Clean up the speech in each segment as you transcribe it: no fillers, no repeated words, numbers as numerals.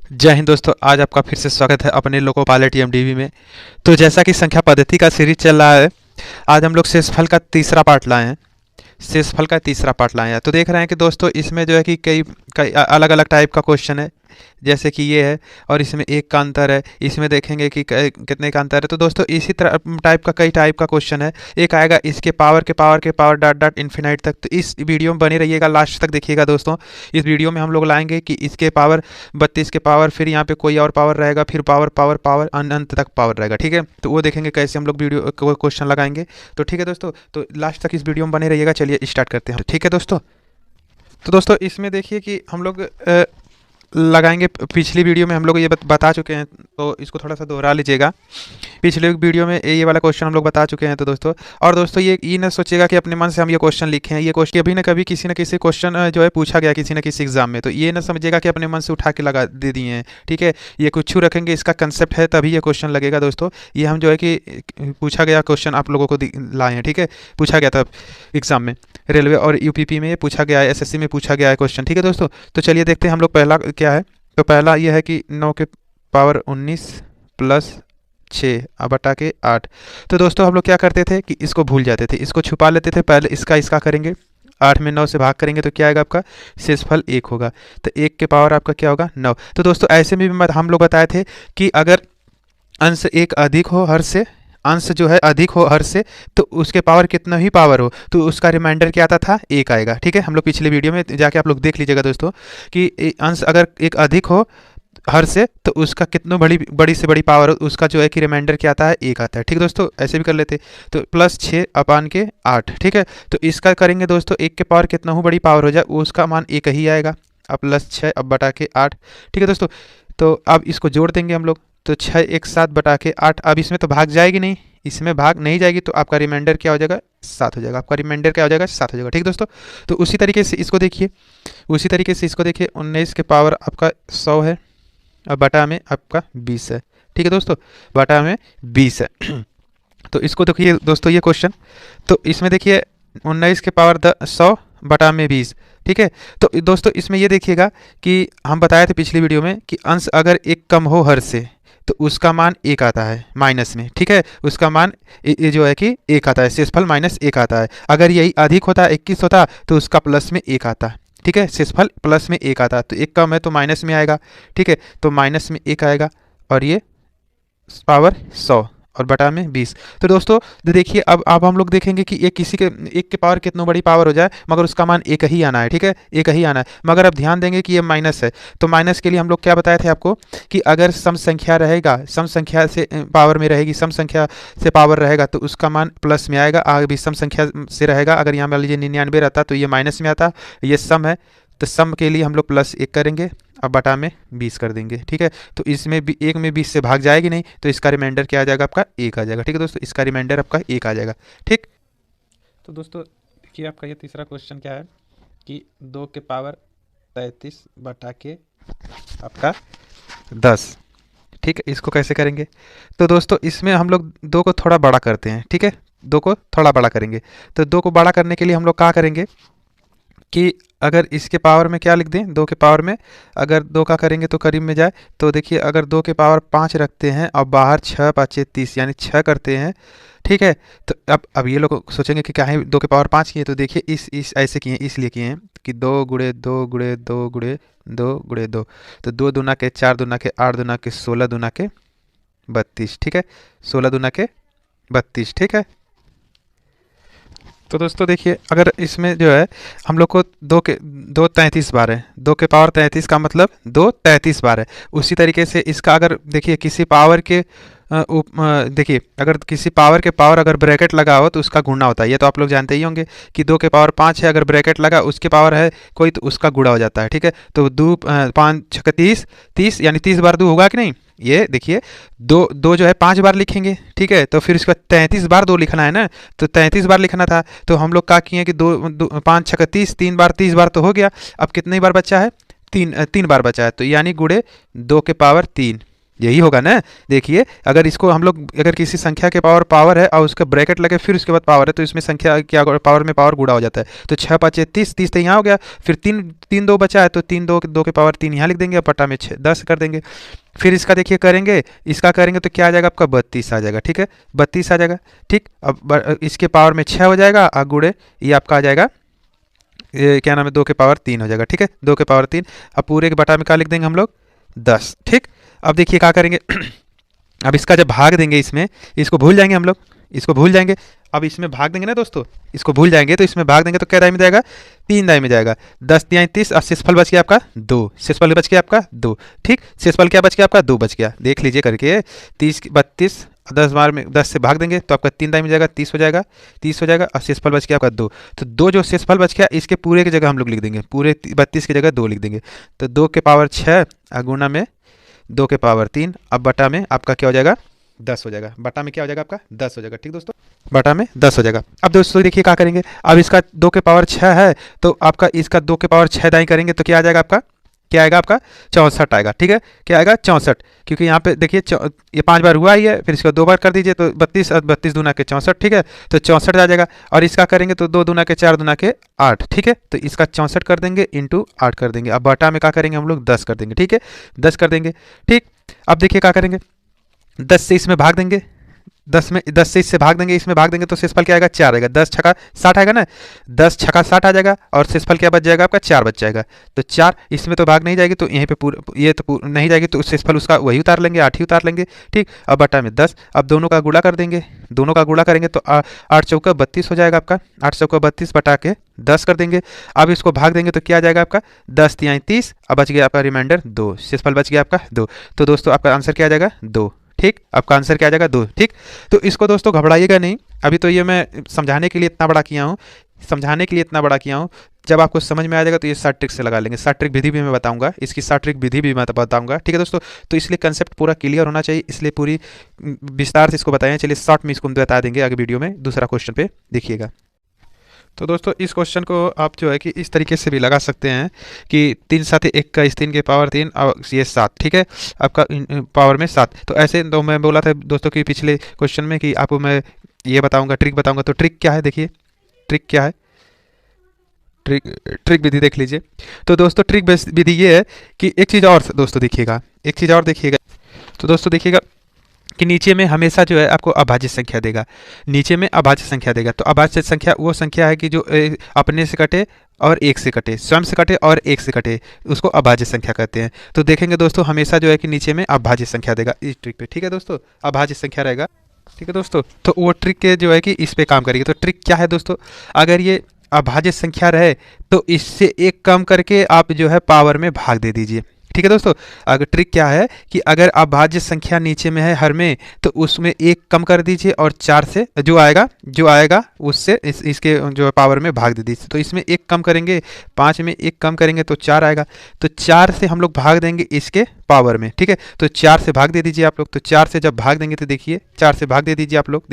जय हिंद दोस्तों, आज आपका फिर से स्वागत है अपने लोको पायलट एमडीवी में। तो जैसा कि संख्या पद्धति का सीरीज चल रहा है, आज हम लोग शेषफल का तीसरा पार्ट लाए हैं। शेषफल का तीसरा पार्ट लाए हैं तो देख रहे हैं कि दोस्तों इसमें जो है कि कई कई अलग अलग टाइप का क्वेश्चन है। जैसे कि ये है और इसमें एक का अंतर है, इसमें देखेंगे कि कितने का अंतर है। तो दोस्तों इसी तरह टाइप का कई टाइप का क्वेश्चन है। एक आएगा इसके पावर के पावर के पावर डॉट डॉट इन्फिनाइट तक। तो इस वीडियो में बने रहिएगा, लास्ट तक देखिएगा दोस्तों। इस वीडियो में हम लोग लाएंगे कि इसके पावर 32 के पावर, फिर यहाँ पे कोई और पावर रहेगा, फिर पावर पावर पावर अनंत तक पावर रहेगा। ठीक है, तो वो देखेंगे कैसे हम लोग वीडियो क्वेश्चन लगाएंगे। तो ठीक है दोस्तों, तो लास्ट तक इस वीडियो में बने रहिएगा। चलिए स्टार्ट करते हैं। ठीक है दोस्तों, तो दोस्तों इसमें देखिए कि हम लोग लगाएंगे। पिछली वीडियो में हम लोग ये बता चुके हैं, तो इसको थोड़ा सा दोहरा लीजिएगा। पिछले वीडियो में ये वाला क्वेश्चन हम लोग बता चुके हैं। तो दोस्तों ये न सोचिएगा कि अपने मन से हम ये क्वेश्चन लिखे हैं। ये क्वेश्चन कभी ना कभी किसी न किसी क्वेश्चन जो है पूछा गया किसी न किसी एग्जाम में। तो ये ना समझिएगा कि अपने मन से उठा के लगा दे दिए हैं। ठीक है, ये कुछ रखेंगे, इसका कंसेप्ट है तभी ये क्वेश्चन लगेगा दोस्तों। ये हम जो है कि पूछा गया क्वेश्चन आप लोगों को लाए हैं। ठीक है, पूछा गया था एग्जाम में, रेलवे और यूपीपी में ये पूछा गया है, एसएससी में पूछा गया है क्वेश्चन। ठीक है दोस्तों, तो चलिए देखते हैं हम लोग पहला क्या है। तो पहला ये है कि 9 के पावर 19 प्लस 6 बटा के 8। तो दोस्तों हम लोग क्या करते थे कि इसको भूल जाते थे, इसको छुपा लेते थे। पहले इसका करेंगे, 8 में 9 से भाग करेंगे तो क्या आएगा आपका शेषफल 1 होगा। तो 1 के पावर आपका क्या होगा 9। तो दोस्तों ऐसे में भी हम लोग बताए थे कि अगर अंश एक अधिक हो हर से, अंश जो है अधिक हो हर से, तो उसके पावर कितना ही पावर हो तो उसका रिमाइंडर क्या आता था 1 आएगा। ठीक है, हम लोग पिछले वीडियो में जाके आप लोग देख लीजिएगा दोस्तों कि अंश अगर एक अधिक हो हर से तो उसका कितना बड़ी से बड़ी पावर हो, उसका जो है कि रिमाइंडर क्या आता है 1 आता है। ठीक है दोस्तों, ऐसे भी कर लेते। तो प्लस 6 अपान के 8। ठीक है, तो इसका करेंगे दोस्तों 1 के पावर कितना हो बड़ी पावर हो जाए उसका मान 1 ही आएगा। अब प्लस 6 अब बटा के 8। ठीक है दोस्तों, तो अब इसको जोड़ देंगे हम लोग। तो 6 एक 7 बटा के 8। अब इसमें तो भाग जाएगी नहीं, इसमें भाग नहीं जाएगी, तो आपका रिमाइंडर क्या हो जाएगा 7 हो जाएगा। आपका रिमाइंडर क्या हो जाएगा 7 हो जाएगा। ठीक दोस्तों, तो उसी तरीके से इसको देखिए, 19 के पावर आपका 100 है और बटा में आपका 20 है। ठीक है दोस्तों, बटा में 20 है। तो इसको देखिए दोस्तों ये क्वेश्चन, तो इसमें देखिए 19 के पावर 100 बटा में 20। ठीक है, तो दोस्तों इसमें ये देखिएगा कि हम बताए थे पिछली वीडियो में कि अंश अगर एक कम हो हर से तो उसका मान 1 आता है माइनस में। ठीक है, उसका मान ये जो है कि 1 आता है, शेषफल -1 आता है। अगर यही अधिक होता 21 होता तो उसका प्लस में 1 आता। ठीक है, शेषफल प्लस में 1 आता, तो 1 कम है तो माइनस में आएगा। ठीक है, तो माइनस में 1 आएगा और ये पावर 100 और बटा में 20। तो दोस्तों देखिए अब हम लोग देखेंगे कि एक किसी के 1 के पावर कितना बड़ी पावर हो जाए मगर उसका मान 1 ही आना है। ठीक है, 1 ही आना है। मगर अब ध्यान देंगे कि ये माइनस है, तो माइनस के लिए हम लोग क्या बताए थे आपको कि अगर सम संख्या रहेगा, सम संख्या से पावर में रहेगी, सम संख्या से पावर रहेगा तो उसका मान प्लस में आएगा। आगे भी सम संख्या से रहेगा, अगर यहाँ मान लीजिए 99 रहता तो ये माइनस में आता। ये सम है तो सम के लिए हम लोग +1 करेंगे, अब बटा में 20 कर देंगे। ठीक है, तो इसमें भी 1 में 20 से भाग जाएगी नहीं, तो इसका रिमाइंडर क्या आ जाएगा आपका 1 आ जाएगा। ठीक है दोस्तों, इसका रिमाइंडर आपका 1 आ जाएगा। ठीक, तो दोस्तों देखिए आपका ये तीसरा क्वेश्चन क्या है कि 2 के पावर 33 बटा के आपका 10। ठीक है, इसको कैसे करेंगे। तो दोस्तों इसमें हम लोग 2 को थोड़ा बड़ा करते हैं। ठीक है, 2 को थोड़ा बड़ा करेंगे। तो 2 को बड़ा करने के लिए हम लोग क्या करेंगे कि अगर इसके पावर में क्या लिख दें, 2 के पावर में अगर 2 का करेंगे तो करीब में जाए। तो देखिए अगर 2 के पावर 5 रखते हैं और बाहर 6 5 30 यानी 6 करते हैं। ठीक है, तो अब ये लोग सोचेंगे कि क्या है 2 के पावर 5 किए। तो देखिए इस ऐसे किए, इसलिए किए हैं कि 2 गुणे 2 गुणे 2 गुणे 2 गुणे 2। तो 2 दूना के 4 दूना के 8 दूना के 16 दूना के 32। ठीक है, 16 दूना के 32। ठीक है, तो दोस्तों देखिए अगर इसमें जो है हम लोग को 2 33 बार है, 2 के पावर 33 का मतलब 2 33 बार है। उसी तरीके से इसका अगर देखिए किसी पावर के देखिए अगर किसी पावर के पावर अगर ब्रैकेट लगा हो तो उसका गुणा होता है। ये तो आप लोग जानते ही होंगे कि 2 के पावर 5 है, अगर ब्रैकेट लगा उसके पावर है कोई तो उसका गुणा हो जाता है। ठीक है, तो 2 5 6 30 30 यानी 30 बार 2 होगा कि नहीं। ये देखिए 2 जो है 5 बार लिखेंगे। ठीक है, तो फिर इसका 33 बार 2 लिखना है ना, तो 33 बार लिखना था। तो हम लोग क्या किए कि 2 5 6 30 3 बार 30 बार तो हो गया। अब कितनी बार बचा है 3 बार बचा है, तो यानी गुणे 2 के पावर 3 यही होगा ना। देखिए अगर इसको हम लोग अगर किसी संख्या के पावर पावर है और उसका ब्रैकेट लगे फिर उसके बाद पावर है तो इसमें संख्या क्या पावर में पावर गुणा हो जाता है। तो 6 5 30, 30 तो यहाँ हो गया, फिर 3 3 2 बचा है तो 3 2 के पावर 3 यहाँ लिख देंगे और बटा में 6 10 कर देंगे। फिर इसका देखिए करेंगे, इसका करेंगे तो क्या आ जाएगा आपका 32 आ जाएगा। ठीक है 32 आ जाएगा। ठीक अब इसके पावर में 6 हो जाएगा और गुणे ये आपका आ जाएगा ये क्या नाम है 2 के पावर 3 हो जाएगा। ठीक है 2 के पावर 3। अब पूरे के बटा में क्या लिख देंगे हम लोग 10। ठीक अब देखिए क्या करेंगे अब इसका जब भाग देंगे इसमें, इसको भूल जाएंगे हम लोग, इसको भूल जाएंगे। अब इसमें भाग देंगे ना दोस्तों, इसको भूल जाएंगे तो इसमें भाग देंगे तो क्या दाई में जाएगा 3 दाई में जाएगा। 10 तिहाई 30 और शेषफल बच गया आपका 2, शेषफल बच गया आपका 2। ठीक शेषफल क्या बच गया आपका 2 बच गया। देख लीजिए करके 30 32 10 बार में 10 से भाग देंगे तो आपका 3 दाई में जाएगा 30 हो जाएगा, 30 हो जाएगा और शेषफल बच गया आपका 2। तो 2 जो शेषफल बच गया इसके पूरे की जगह हम लोग लिख देंगे, पूरे 32 की जगह 2 लिख देंगे। तो 2 के पावर 6 गुणा में 2 के पावर 3 अब बटा में आपका क्या हो जाएगा 10 हो जाएगा। बटा में क्या हो जाएगा आपका 10 हो जाएगा। ठीक दोस्तों बटा में 10 हो जाएगा। अब दोस्तों देखिए क्या करेंगे, अब इसका 2 के पावर 6 है तो आपका इसका 2 के पावर 6 दाई करेंगे तो क्या आ जाएगा आपका, क्या आएगा आपका 64 आएगा। ठीक है क्या आएगा 64, क्योंकि यहाँ पे देखिए ये 5 बार हुआ ही है, फिर इसको 2 बार कर दीजिए तो 32 और 32 दूना के 64। ठीक है तो 64 आ जाएगा। और इसका करेंगे तो 2 दूना के 4 दूना के 8। ठीक है तो इसका 64 कर देंगे इंटू 8 कर देंगे। अब बटा में क्या करेंगे हम लोग 10 कर देंगे। ठीक है 10 कर देंगे। ठीक अब देखिए क्या करेंगे 10 से इसमें भाग देंगे, 10 से इससे भाग देंगे, इसमें भाग देंगे तो शेषफल क्या आएगा 4 आएगा। 10 छक्का 60 आएगा ना, 10 छक्का 60 आ जाएगा और शेषफल क्या बच जाएगा आपका 4 बच जाएगा। तो 4 इसमें तो भाग नहीं जाएगी तो यहीं पे ये तो नहीं जाएगी तो शेषफल उसका वही उतार लेंगे 8 ही उतार लेंगे। ठीक अब बटा में 10। अब दोनों का गुणा कर देंगे, दोनों का गुणा करेंगे तो 8 चौका 32 हो जाएगा आपका, 8 चौका 32 बटा के 10 कर देंगे। अब इसको भाग देंगे तो क्या आ जाएगा आपका 10 तिहाई 30 अब बच गया आपका रिमाइंडर 2, शेषफल बच गया आपका 2। तो दोस्तों आपका आंसर क्या आ जाएगा 2। ठीक आपका आंसर क्या आ जाएगा 2। ठीक तो इसको दोस्तों घबराइएगा नहीं, अभी तो ये मैं समझाने के लिए इतना बड़ा किया हूँ, समझाने के लिए इतना बड़ा किया हूँ। जब आपको समझ में आ जाएगा तो ये 60 ट्रिक से लगा लेंगे, 60 ट्रिक विधि भी मैं बताऊंगा, इसकी 60 ट्रिक विधि भी मैं बताऊंगा। ठीक है दोस्तों तो इसलिए कंसेप्ट पूरा क्लियर होना चाहिए, इसलिए पूरी विस्तार से इसको बताएं। चलिए शॉर्ट में इसको हम बता देंगे आगे वीडियो में। दूसरा क्वेश्चन पे देखिएगा। तो दोस्तों इस क्वेश्चन को आप जो है कि इस तरीके से भी लगा सकते हैं कि 3 7 1 का इस 3 के पावर 3 और ये 7। ठीक है आपका पावर में 7। तो ऐसे तो मैं बोला था दोस्तों कि पिछले क्वेश्चन में कि आपको मैं ये बताऊंगा ट्रिक बताऊंगा। तो ट्रिक क्या है देखिए, ट्रिक क्या है, ट्रिक विधि देख लीजिए। तो दोस्तों ट्रिक विधि ये है कि एक चीज़ और दोस्तों देखिएगा, एक चीज़ और देखिएगा। तो दोस्तों देखिएगा कि नीचे में हमेशा जो है आपको अभाज्य संख्या देगा, नीचे में अभाज्य संख्या देगा। तो अभाज्य संख्या वो संख्या है कि जो अपने से कटे और एक से कटे, स्वयं से कटे और एक से कटे, उसको अभाज्य संख्या कहते हैं। तो देखेंगे दोस्तों हमेशा जो है कि नीचे में अभाज्य संख्या देगा इस ट्रिक पे। ठीक है दोस्तों अभाज्य संख्या रहेगा। ठीक है दोस्तों तो वो ट्रिक के जो है कि इस पे काम करेगी। तो ट्रिक क्या है दोस्तों, अगर ये अभाज्य संख्या रहे तो इससे एक कम करके आप जो है पावर में भाग दे दीजिए। ठीक है दोस्तों अगर ट्रिक क्या है कि अगर अभाज्य संख्या नीचे में है हर में तो उसमें एक कम कर दीजिए और 4 से जो आएगा उससे इसके जो पावर में भाग दे दीजिए। तो इसमें एक कम करेंगे, 5 में एक कम करेंगे तो 4 आएगा। तो 4 से हम लोग भाग देंगे इसके पावर में। ठीक है तो 4 से भाग दे दीजिए आप लोग। तो 4 से जब भाग देंगे तो देखिए 4 से भाग दे दीजिए आप लोग,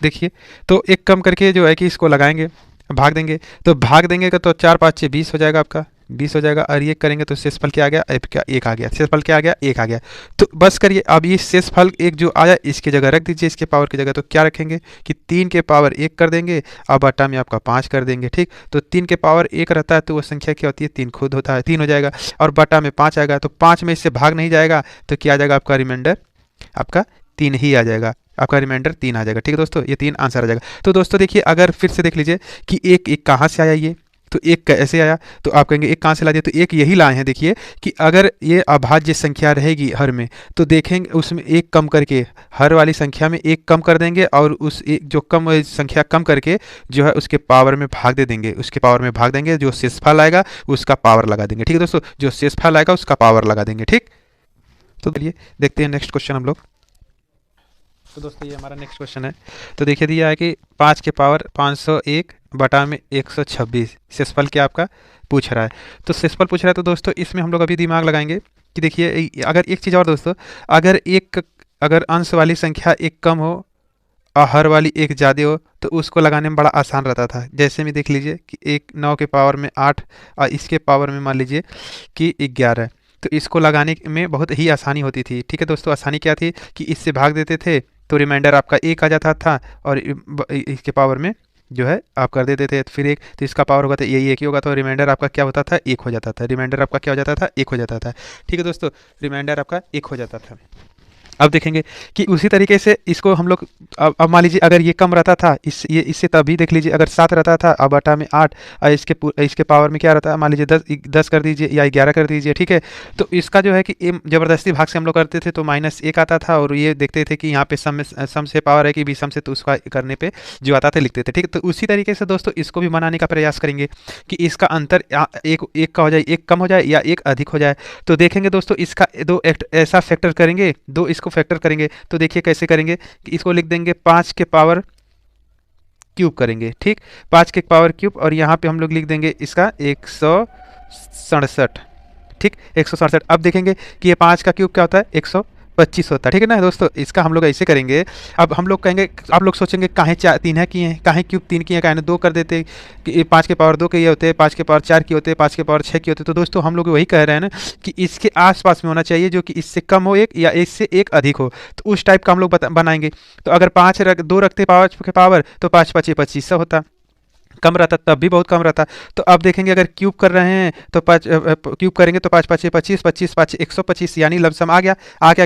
देखिए तो एक कम करके जो है कि इसको लगाएंगे, भाग देंगे। तो भाग देंगे तो 4 5 6 20 हो जाएगा आपका, 20 हो जाएगा। और ये करेंगे तो शेषफल क्या आ गया, क्या 1 आ गया, शेषफल क्या आ गया 1 आ गया। तो बस करिए अब ये शेषफल एक जो आया इसकी जगह रख दीजिए, इसके पावर की जगह। तो क्या रखेंगे कि 3 के पावर 1 कर देंगे, अब बटा में आपका 5 कर देंगे। ठीक तो 3 के पावर 1 रहता है तो वो संख्या क्या होती है 3 खुद होता है, 3 हो जाएगा और बटा में 5 आएगा। तो 5 में इससे भाग नहीं जाएगा तो क्या आ जाएगा आपका रिमाइंडर, आपका 3 ही आ जाएगा, आपका रिमाइंडर 3 आ जाएगा। ठीक है दोस्तों ये 3 आंसर आ जाएगा। तो दोस्तों देखिए अगर फिर से देख लीजिए कि एक कहाँ से आया, ये तो एक कैसे आया, तो आप कहेंगे एक कहाँ से ला दिया, तो एक यही लाए हैं। देखिए कि अगर ये अभाज्य संख्या रहेगी हर में तो देखेंगे उसमें एक कम करके हर वाली संख्या में एक कम कर देंगे और उस एक जो कम संख्या कम करके जो है उसके पावर में भाग दे देंगे, उसके पावर में भाग देंगे, जो शेषफल आएगा उसका पावर लगा देंगे। ठीक है दोस्तों जो शेषफल आएगा उसका पावर लगा देंगे। ठीक तो चलिए देखते हैं नेक्स्ट क्वेश्चन हम लोग। तो दोस्तों ये हमारा नेक्स्ट क्वेश्चन है। तो देखिए दिया है कि 5 के पावर 501 बटा में 126 शेषफल क्या आपका पूछ रहा है। तो शेषफल पूछ रहा है तो दोस्तों इसमें हम लोग अभी दिमाग लगाएंगे कि देखिए अगर एक चीज़ और दोस्तों, अगर अंश वाली संख्या एक कम हो और हर वाली एक ज़्यादा हो तो उसको लगाने में बड़ा आसान रहता था। जैसे में देख लीजिए कि 9 के पावर में 8 और इसके पावर में मान लीजिए कि 11। तो इसको लगाने में बहुत ही आसानी होती थी। ठीक है दोस्तों, आसानी क्या थी कि इससे भाग देते थे तो रिमाइंडर आपका एक आ जाता था, और इसके पावर में जो है आप कर देते थे फिर एक, तो इसका पावर होगा तो यही एक ही होगा, तो रिमाइंडर आपका क्या होता था, एक हो जाता था। रिमाइंडर आपका क्या हो जाता था, एक हो जाता था। ठीक है दोस्तों, रिमाइंडर आपका एक हो जाता था। अब देखेंगे कि उसी तरीके से इसको हम लोग, अब मान लीजिए अगर ये कम रहता था, ये इससे तभी देख लीजिए, अगर 7 रहता था, अब बटा में 8, और इसके पावर में क्या रहता है, मान लीजिए 10 कर दीजिए या 11 कर दीजिए। ठीक है, तो इसका जो है कि ज़बरदस्ती भाग से हम लोग करते थे तो -1 आता था, और ये देखते थे कि यहाँ पे सम से पावर है कि विषम से, तो उसका करने पे जो आता था लिखते थे। ठीक है, तो उसी तरीके से दोस्तों इसको भी बनाने का प्रयास करेंगे कि इसका अंतर एक का हो जाए, एक कम हो जाए या एक अधिक हो जाए। तो देखेंगे दोस्तों इसका दो ऐसा फैक्टर करेंगे, दो इसको फैक्टर करेंगे। तो देखिए कैसे करेंगे कि इसको लिख देंगे 5 के पावर क्यूब करेंगे। ठीक, 5 के पावर क्यूब, और यहाँ पे हम लोग लिख देंगे इसका 167। ठीक, 167। अब देखेंगे कि ये 5 का क्यूब क्या होता है, 125 होता है। ठीक है ना दोस्तों, इसका हम लोग ऐसे करेंगे। अब हम लोग कहेंगे, आप लोग सोचेंगे काहे 3 है किए हैं, काहे क्यूब 3 किए हैं, काहे 2 कर देते कि 5 के पावर 2 के ये होते हैं, 5 के पावर 4 के होते हैं, 5 के पावर 6 के होते हैं। तो दोस्तों हम लोग वही कह रहे हैं ना कि इसके आसपास में होना चाहिए जो कि इससे कम हो एक, या इससे एक अधिक हो, तो उस टाइप का हम लोग बनाएंगे। तो अगर 2 रखते 5 के पावर, तो 5 5 2500 होता, कम रहता तब भी बहुत कम रहता। तो अब देखेंगे अगर क्यूब कर रहे हैं तो क्यूब करेंगे तो 5 5 25, 25 5 125, यानी लमसम आ गया,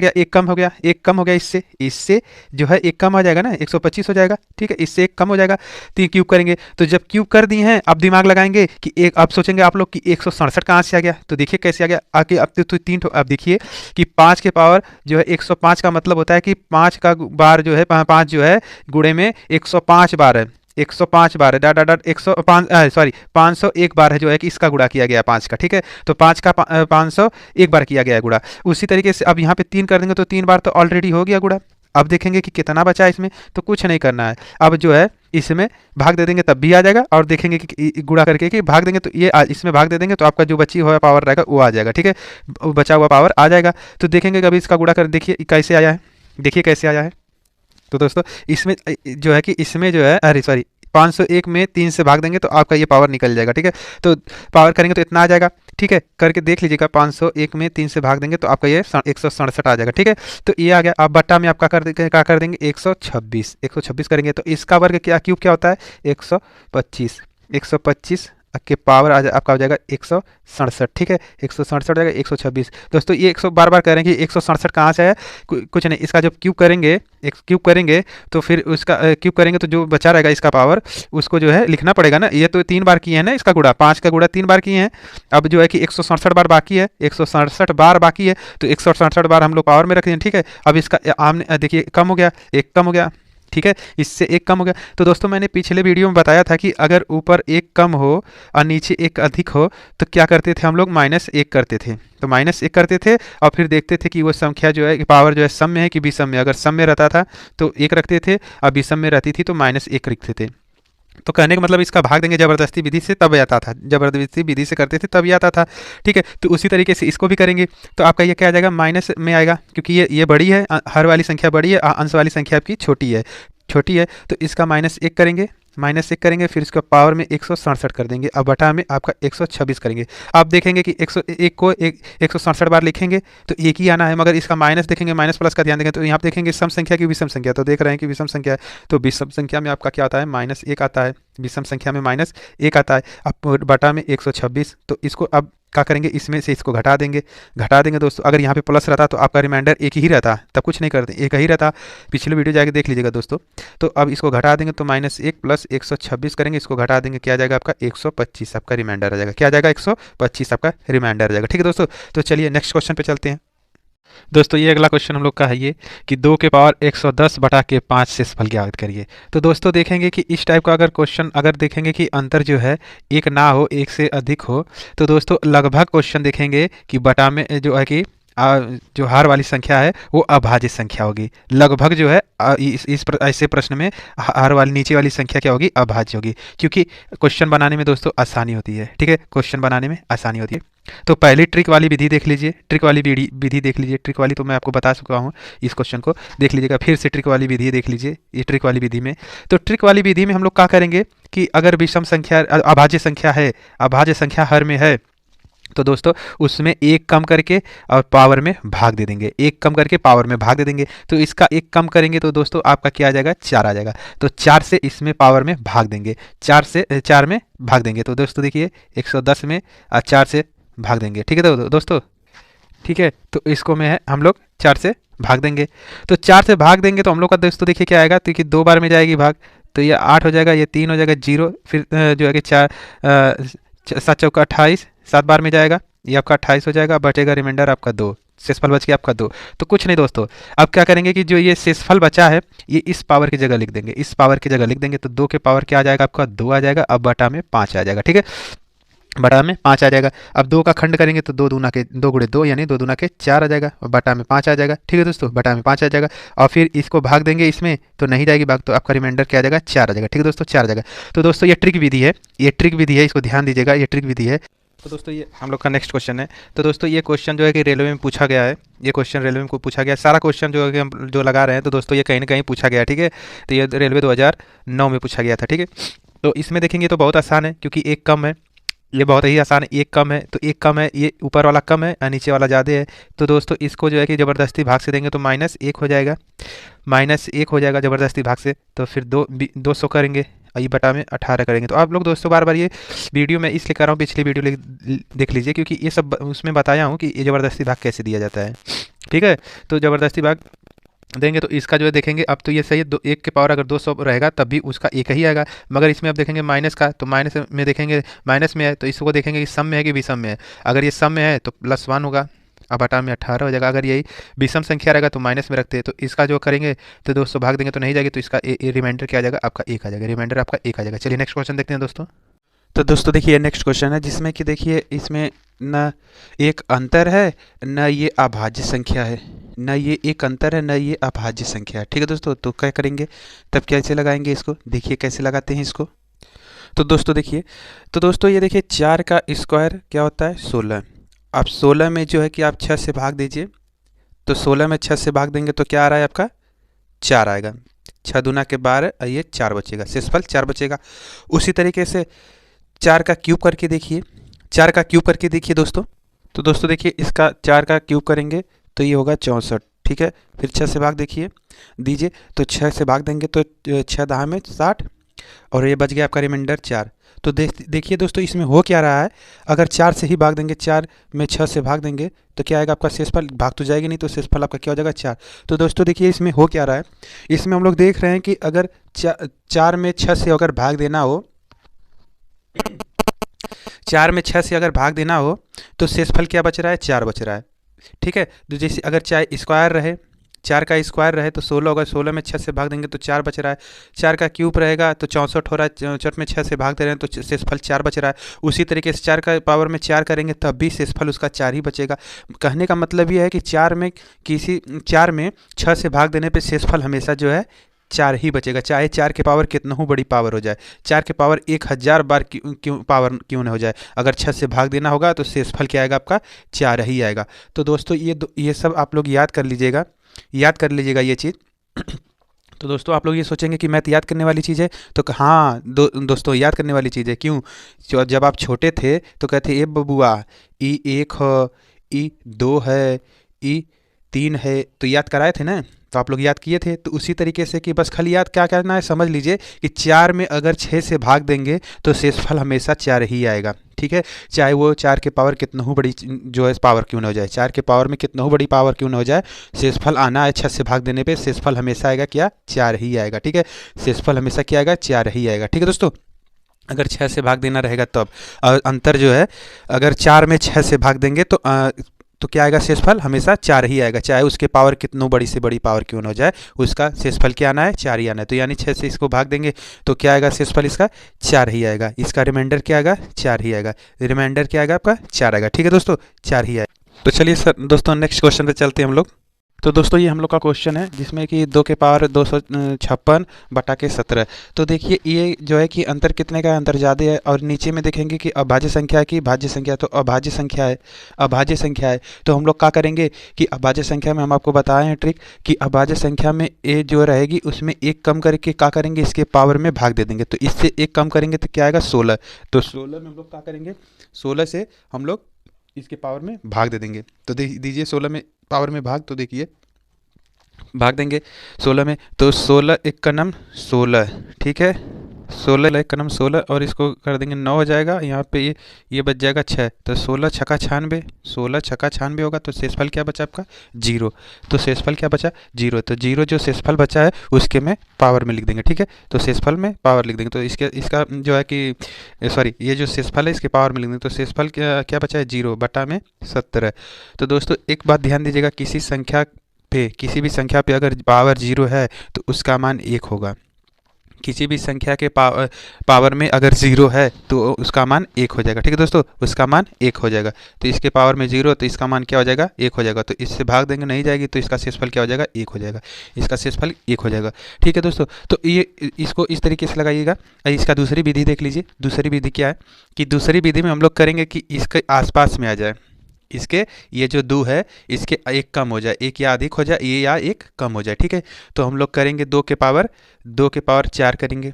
एक कम हो गया, एक कम हो गया, इससे जो है एक कम आ जाएगा ना, 125 हो जाएगा। ठीक है, इससे एक कम हो जाएगा, 3 क्यूब करेंगे। तो जब क्यूब कर दिए हैं, अब दिमाग लगाएंगे कि एक, अब सोचेंगे आप लोग कि 167 कहाँ से आ गया, तो देखिए कैसे आ गया आगे। अब तो 3, अब देखिए कि 5 के पावर जो है 105 का मतलब होता है कि 5 का बार जो है 5 जो है गुणे में 105 बार है, 105 बार है, डॉट डॉट डॉट 105 सॉरी 501 बार है जो है कि इसका गुणा किया गया 5 का। ठीक है, तो 5 का 501 बार किया गया गुणा। उसी तरीके से अब यहाँ पे 3 कर देंगे तो 3 बार तो ऑलरेडी हो गया गुणा। अब देखेंगे कि कितना बचा है इसमें, तो कुछ नहीं करना है। अब जो है इसमें भाग दे देंगे तब भी आ जाएगा, और देखेंगे कि गुणा करके कि भाग देंगे तो ये इसमें भाग दे देंगे तो आपका जो बची हुआ पावर रहेगा वो आ जाएगा। ठीक है, बचा हुआ पावर आ जाएगा। तो देखेंगे कभी इसका गुणा कर, देखिए कैसे आया है, देखिए कैसे आया है। तो दोस्तों इसमें जो है कि इसमें जो है, अरे सॉरी 501 में 3 से भाग देंगे तो आपका ये पावर निकल जाएगा। ठीक है, तो पावर करेंगे तो इतना आ जाएगा। ठीक है, करके देख लीजिएगा, 501 में 3 से भाग देंगे तो आपका ये 167 आ जाएगा। ठीक है, तो ये आ गया। आप बट्टा में आप क्या कर देंगे 126 करेंगे तो इसका वर्ग क्या, क्यूब क्या होता है 125, 125 के पावर आपका हो जाएगा 167। ठीक है, 167 जाएगा 126। दोस्तों ये 100 बार कह रहे हैं कि 167 कहाँ से है, कुछ नहीं, इसका जब क्यूब करेंगे तो फिर उसका क्यूब करेंगे तो जो बचा रहेगा इसका पावर, उसको जो है लिखना पड़ेगा ना। ये तो 3 बार किए हैं ना इसका गुणा, 5 का गुणा 3 बार किए हैं। अब जो है कि 167 बार बाकी है, 167 बार बाकी है, तो 167 बार हम लोग पावर में रख दें। ठीक है, अब इसका आमने देखिए कम हो गया, एक कम हो गया। ठीक है, इससे एक कम हो गया। तो दोस्तों मैंने पिछले वीडियो में बताया था कि अगर ऊपर एक कम हो और नीचे एक अधिक हो तो क्या करते थे हम लोग, -1 करते थे। तो -1 करते थे और फिर देखते थे कि वो संख्या जो है पावर जो है सम में है कि विषम में। अगर सम में रहता था तो 1 रखते थे, और विषम में रहती थी तो -1 लिखते थे। तो कहने का मतलब इसका भाग देंगे ज़बरदस्ती विधि से तब आता था, ज़बरदस्ती विधि से करते थे तब आता था। ठीक है, तो उसी तरीके से इसको भी करेंगे तो आपका ये क्या आ जाएगा, माइनस में आएगा, क्योंकि ये बड़ी है, हर वाली संख्या बड़ी है, अंश वाली संख्या आपकी छोटी है। तो इसका -1 करेंगे, फिर इसका पावर में 167 कर देंगे, अब बटा में आपका 126 करेंगे। आप देखेंगे कि 101 को 167 बार लिखेंगे तो एक ही आना है, मगर इसका माइनस देखेंगे, माइनस प्लस का ध्यान देंगे तो यहाँ पे देखेंगे सम संख्या की विषम संख्या, तो देख रहे हैं कि विषम संख्या है, तो विषम संख्या में आपका क्या आता है, -1 आता है, विषम संख्या में -1 आता है। अब बटा में 126, तो इसको अब क्या करेंगे, इसमें से इसको घटा देंगे दोस्तों। अगर यहाँ पे प्लस रहता तो आपका रिमाइंडर एक ही रहता, तब कुछ नहीं करते, एक ही रहता। पिछले वीडियो जाके देख लीजिएगा दोस्तों। तो अब इसको घटा देंगे तो -1 + 126 करेंगे, इसको घटा देंगे, क्या आ जाएगा आपका 125 आपका रिमाइंडर आ जाएगा। क्या आ जाएगा 125 आपका रिमाइंडर आ जाएगा। ठीक है दोस्तों, तो चलिए नेक्स्ट क्वेश्चन पे चलते हैं। दोस्तों ये अगला क्वेश्चन हम लोग का है ये कि 2 के पावर 110 बटा के 5 से फल ज्ञात करिए। तो दोस्तों देखेंगे कि इस टाइप का अगर क्वेश्चन अगर देखेंगे कि अंतर जो है एक ना हो, एक से अधिक हो, तो दोस्तों लगभग क्वेश्चन देखेंगे कि बटा में जो है कि जो हार वाली संख्या है वो अभाज्य संख्या होगी। लगभग जो है ऐसे प्रश्न में हार वाली नीचे वाली संख्या क्या होगी, अभाज्य होगी, क्योंकि क्वेश्चन बनाने में दोस्तों आसानी होती है। ठीक है, क्वेश्चन बनाने में आसानी होती है। तो पहली ट्रिक वाली विधि देख लीजिए, ट्रिक वाली तो मैं आपको बता चुका हूँ, इस क्वेश्चन को देख लीजिएगा। फिर से ट्रिक वाली विधि देख लीजिए, ये ट्रिक वाली विधि में, तो ट्रिक वाली विधि में हम लोग क्या करेंगे कि अगर विषम संख्या अभाज्य संख्या है, अभाज्य संख्या हर में है, तो दोस्तों उसमें एक कम करके और पावर में भाग दे देंगे, एक कम करके पावर में भाग दे देंगे। तो इसका एक कम करेंगे तो दोस्तों आपका क्या आ जाएगा, 4 आ जाएगा। तो 4 से इसमें पावर में भाग देंगे, 4 में भाग देंगे। तो दोस्तों देखिए 110 में 4 से भाग देंगे, ठीक है दोस्तों, ठीक है। तो इसको में है हम लोग 4 से भाग देंगे। तो 4 से भाग देंगे तो हम लोग का दोस्तों देखिए क्या आएगा, तो कि 2 बार में जाएगी भाग, तो ये 8 हो जाएगा, ये 3 हो जाएगा, 0 फिर जो है कि 4 7 चौका 28, 7 बार में जाएगा, ये आपका 28 हो जाएगा, बचेगा रिमाइंडर आपका 2, शेषफल बच गया आपका 2। तो कुछ नहीं दोस्तों, अब क्या करेंगे कि जो ये शेषफल बचा है ये इस पावर की जगह लिख देंगे, इस पावर की जगह लिख देंगे। तो 2 के पावर क्या आ जाएगा आपका, 2 आ जाएगा। अब बटा में 5 आ जाएगा, ठीक है, बटा में 5 आ जाएगा। अब 2 का खंड करेंगे तो 2 दूना के 2 गुणे 2 यानी 2 दूना के 4 आ जाएगा, और बटा में 5 आ जाएगा, ठीक है दोस्तों, बटा में 5 आ जाएगा। और फिर इसको भाग देंगे इसमें तो नहीं जाएगी भाग, तो आपका रिमाइंडर क्या आ जाएगा, 4 आ जाएगा, ठीक है दोस्तों, 4 आ जाएगा। तो दोस्तों ये ट्रिक विधि है, ये ट्रिक विधि है, इसको ध्यान दीजिएगा, ये ट्रिक विधि है। तो दोस्तों ये हम लोग का नेक्स्ट क्वेश्चन है। तो दोस्तों ये क्वेश्चन जो है कि रेलवे में पूछा गया है, ये क्वेश्चन रेलवे में पूछा गया, सारा क्वेश्चन जो है कि हम जो लगा रहे हैं तो दोस्तों ये कहीं ना कहीं पूछा गया, ठीक है। तो ये रेलवे 2009 में पूछा गया था, ठीक है। तो इसमें देखेंगे तो बहुत आसान है, क्योंकि एक कम है, ये बहुत ही आसान है, एक कम है तो एक कम है, ये ऊपर वाला कम है और नीचे वाला ज़्यादा है। तो दोस्तों इसको जो है कि ज़बरदस्ती भाग से देंगे तो -1 हो जाएगा, -1 हो जाएगा ज़बरदस्ती भाग से। तो फिर 200 करेंगे और ये बटा में 18 करेंगे। तो आप लोग दोस्तों बार बार ये वीडियो मैं इसलिए कर रहा हूँ, पिछली वीडियो देख लीजिए, क्योंकि ये सब उसमें बताया हूँ कि ये ज़बरदस्ती भाग कैसे दिया जाता है, ठीक है। तो ज़बरदस्ती भाग देंगे तो इसका जो है देखेंगे, अब तो ये सही है, 1 के पावर अगर 200 रहेगा तब भी उसका एक ही आएगा, मगर इसमें अब देखेंगे माइनस का, तो माइनस में देखेंगे माइनस में है तो इसको देखेंगे कि सम में है कि विषम में है। अगर ये सम में है तो +1 होगा, अब बटा में 18 हो जाएगा। अगर यही विषम संख्या रहेगा तो माइनस में रखते हैं, तो इसका जो करेंगे तो दोस्तों भाग देंगे तो नहीं जाएगी, तो इसका रिमाइंडर क्या आ जाएगा आपका 1 आ जाएगा, रिमाइंडर आपका 1 आ जाएगा। चलिए नेक्स्ट क्वेश्चन देखते हैं दोस्तों। तो दोस्तों देखिए नेक्स्ट क्वेश्चन है, जिसमें कि देखिए इसमें न एक अंतर है न ये अभाज्य संख्या है, न ये एक अंतर है न ये अभाज्य संख्या है, ठीक है दोस्तों। तो क्या करेंगे, तब कैसे लगाएंगे इसको, देखिए कैसे लगाते हैं इसको। तो दोस्तों देखिए, तो दोस्तों ये देखिए 4 का स्क्वायर क्या होता है, 16। अब 16 में जो है कि आप 6 से भाग दीजिए, तो 16 में 6 से भाग देंगे तो क्या आ रहा है आपका, 4 आएगा, 6 दूना के 12, ये 4 बचेगा, शेषफल 4 बचेगा। उसी तरीके से 4 का क्यूब करके देखिए, 4 का क्यूब करके देखिए दोस्तों। तो दोस्तों देखिए इसका 4 का क्यूब करेंगे तो ये होगा 64, ठीक है। फिर 6 से भाग देखिए दीजिए, तो 6 से भाग देंगे तो 6 दहा में 60, और ये बच गया आपका रिमाइंडर 4। तो देखिए दोस्तों इसमें हो क्या रहा है, अगर 4 से ही भाग देंगे, 4 में 6 से भाग देंगे तो क्या आएगा आपका शेषफल, भाग तो जाएगी नहीं, तो शेषफल आपका क्या हो जाएगा, 4। तो दोस्तों देखिए इसमें हो क्या रहा है, इसमें हम लोग देख रहे हैं कि अगर 4 में 6 से अगर भाग देना हो, 4 में 6 से अगर भाग देना हो तो शेषफल क्या बच रहा है, 4 बच रहा है, ठीक है। तो जैसे अगर चाहे स्क्वायर रहे, 4 का स्क्वायर रहे तो 16 होगा, 16 में 6 से भाग देंगे तो 4 बच रहा है। 4 का क्यूब रहेगा तो 64 हो रहा है, 64 में 6 से भाग दे रहे हैं तो शेषफल 4 बच रहा है। उसी तरीके से 4 का पावर में 4 करेंगे तब भी शेषफल उसका 4 ही बचेगा। कहने का मतलब ये है कि 4 में 6 से भाग देने पर शेषफल हमेशा जो है 4 ही बचेगा, चाहे 4 के पावर कितना हो बड़ी पावर हो जाए, 4 के पावर 1000 बार क्यों पावर क्यों ना हो जाए, अगर 6 से भाग देना होगा तो शेषफल क्या आएगा आपका, 4 ही आएगा। तो दोस्तों ये सब आप लोग याद कर लीजिएगा, याद कर लीजिएगा ये चीज़। तो दोस्तों आप लोग ये सोचेंगे कि मैथ याद करने वाली चीज़ है, तो हाँ दोस्तों याद करने वाली चीज़ है। क्यों, जब आप छोटे थे तो कहते ए बबुआ ई 1 है, ई 2 है, ई 3 है, तो याद कराए थे ना, तो आप लोग याद किए थे। तो उसी तरीके से कि बस खाली याद क्या करना है, समझ लीजिए कि 4 में अगर 6 से भाग देंगे तो शेषफल हमेशा 4 ही आएगा, ठीक है। चाहे वो 4 के पावर कितना हो बड़ी जो है पावर क्यों ना हो जाए, 4 के पावर में कितना हो बड़ी पावर क्यों ना हो जाए, शेषफल आना है 6 से भाग देने पे, शेषफल हमेशा आएगा क्या, 4 ही आएगा, ठीक है। शेषफल हमेशा क्या आएगा, 4 ही आएगा, ठीक है दोस्तों। अगर 6 से भाग देना रहेगा तब, और अंतर जो है अगर 4 में 6 से भाग देंगे तो क्या आएगा, शेषफल हमेशा 4 ही आएगा, चाहे उसके पावर कितनों बड़ी से बड़ी पावर क्यों ना हो जाए, उसका शेषफल क्या आना है, 4 ही आना है। तो यानी 6 से इसको भाग देंगे तो क्या आएगा, शेषफल इसका 4 ही आएगा, इसका रिमाइंडर क्या आएगा, 4 ही आएगा, रिमाइंडर क्या आएगा आपका, 4 आएगा, ठीक है दोस्तों, 4 ही आएगा। तो चलिए सर दोस्तों नेक्स्ट क्वेश्चन पे चलते हैं हम लोग। तो दोस्तों ये हम लोग का क्वेश्चन है जिसमें कि 2 के पावर 256 बटा के 17। तो देखिए ये जो है कि अंतर कितने का, अंतर ज़्यादा है, और नीचे में देखेंगे कि अभाज्य संख्या है कि भाज्य संख्या, तो अभाज्य संख्या है, अभाज्य संख्या है। तो हम लोग क्या करेंगे कि अभाज्य संख्या में हम आपको बताए हैं ट्रिक कि अभाज्य संख्या में ए जो रहेगी उसमें 1 कम करके क्या करेंगे, इसके पावर में भाग दे देंगे। तो इससे 1 कम करेंगे तो क्या आएगा, 16। तो 16 में हम लोग क्या करेंगे, 16 से हम लोग इसके पावर में भाग दे देंगे। तो दीजिए 16 में पावर में भाग, तो देखिए भाग देंगे 16 में, तो 16 एक का नाम 16, ठीक है, 16 एक का नाम 16, और इसको कर देंगे 9 हो जाएगा, यहाँ पे ये बच जाएगा 6, तो 16 छक्का 96, 16 छक्का 96 होगा, तो शेषफल क्या बचा आपका 0। तो शेषफल क्या बचा 0, तो 0 जो शेषफल बचा है उसके में पावर में लिख देंगे, ठीक है, तो शेषफल में पावर लिख देंगे। तो इसका जो है कि सॉरी ये जो शेषफल है इसके पावर में लिख देंगे, तो शेषफल क्या बचा है 0 बटा में 17। तो दोस्तों एक बात ध्यान दीजिएगा, किसी भी संख्या पे अगर पावर 0 है तो उसका मान 1 होगा। किसी भी संख्या के पावर में अगर 0 है तो उसका मान 1 हो जाएगा, ठीक है दोस्तों, उसका मान 1 हो जाएगा। तो इसके पावर में 0 तो इसका मान क्या हो जाएगा 1 हो जाएगा, तो इससे भाग देंगे नहीं जाएगी, तो इसका शेषफल क्या हो जाएगा 1 हो जाएगा, इसका शेषफल 1 हो जाएगा, ठीक है दोस्तों। तो ये इसको इस तरीके से लगाइएगा। इसका दूसरी विधि देख लीजिए, दूसरी विधि क्या है कि दूसरी विधि में हम लोग करेंगे कि इसके आसपास में आ जाए, इसके ये जो 2 है इसके एक कम हो जाए, एक या अधिक हो जाए, ये या एक कम हो जाए, ठीक है। तो हम लोग करेंगे 2 के पावर 4 करेंगे,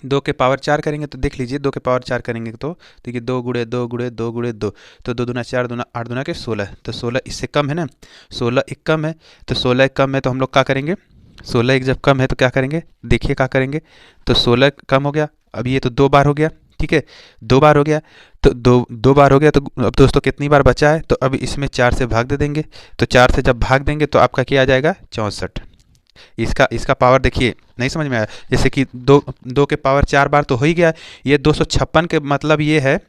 2 के पावर 4 करेंगे, तो देख लीजिए 2 के पावर 4 करेंगे तो देखिए 2 गुणे 2 गुणे 2 गुणे 2, तो 2 दूना 4 दूना 8 दूना के 16, तो 16 इससे कम है ना, 16 एक कम है, तो 16 एक कम है तो हम लोग क्या करेंगे, 16 एक जब कम है तो क्या करेंगे, देखिए क्या करेंगे, तो 16 कम हो गया, अब ये तो 2 बार हो गया, ठीक है, 2 बार हो गया, तो दो बार हो गया, तो अब दोस्तों कितनी बार बचा है, तो अब इसमें 4 से भाग दे देंगे, तो 4 से जब भाग देंगे तो आपका क्या आ जाएगा 64। इसका पावर देखिए नहीं समझ में आया, जैसे कि 2 के पावर 4 बार तो हो ही गया, ये 256 के मतलब ये है,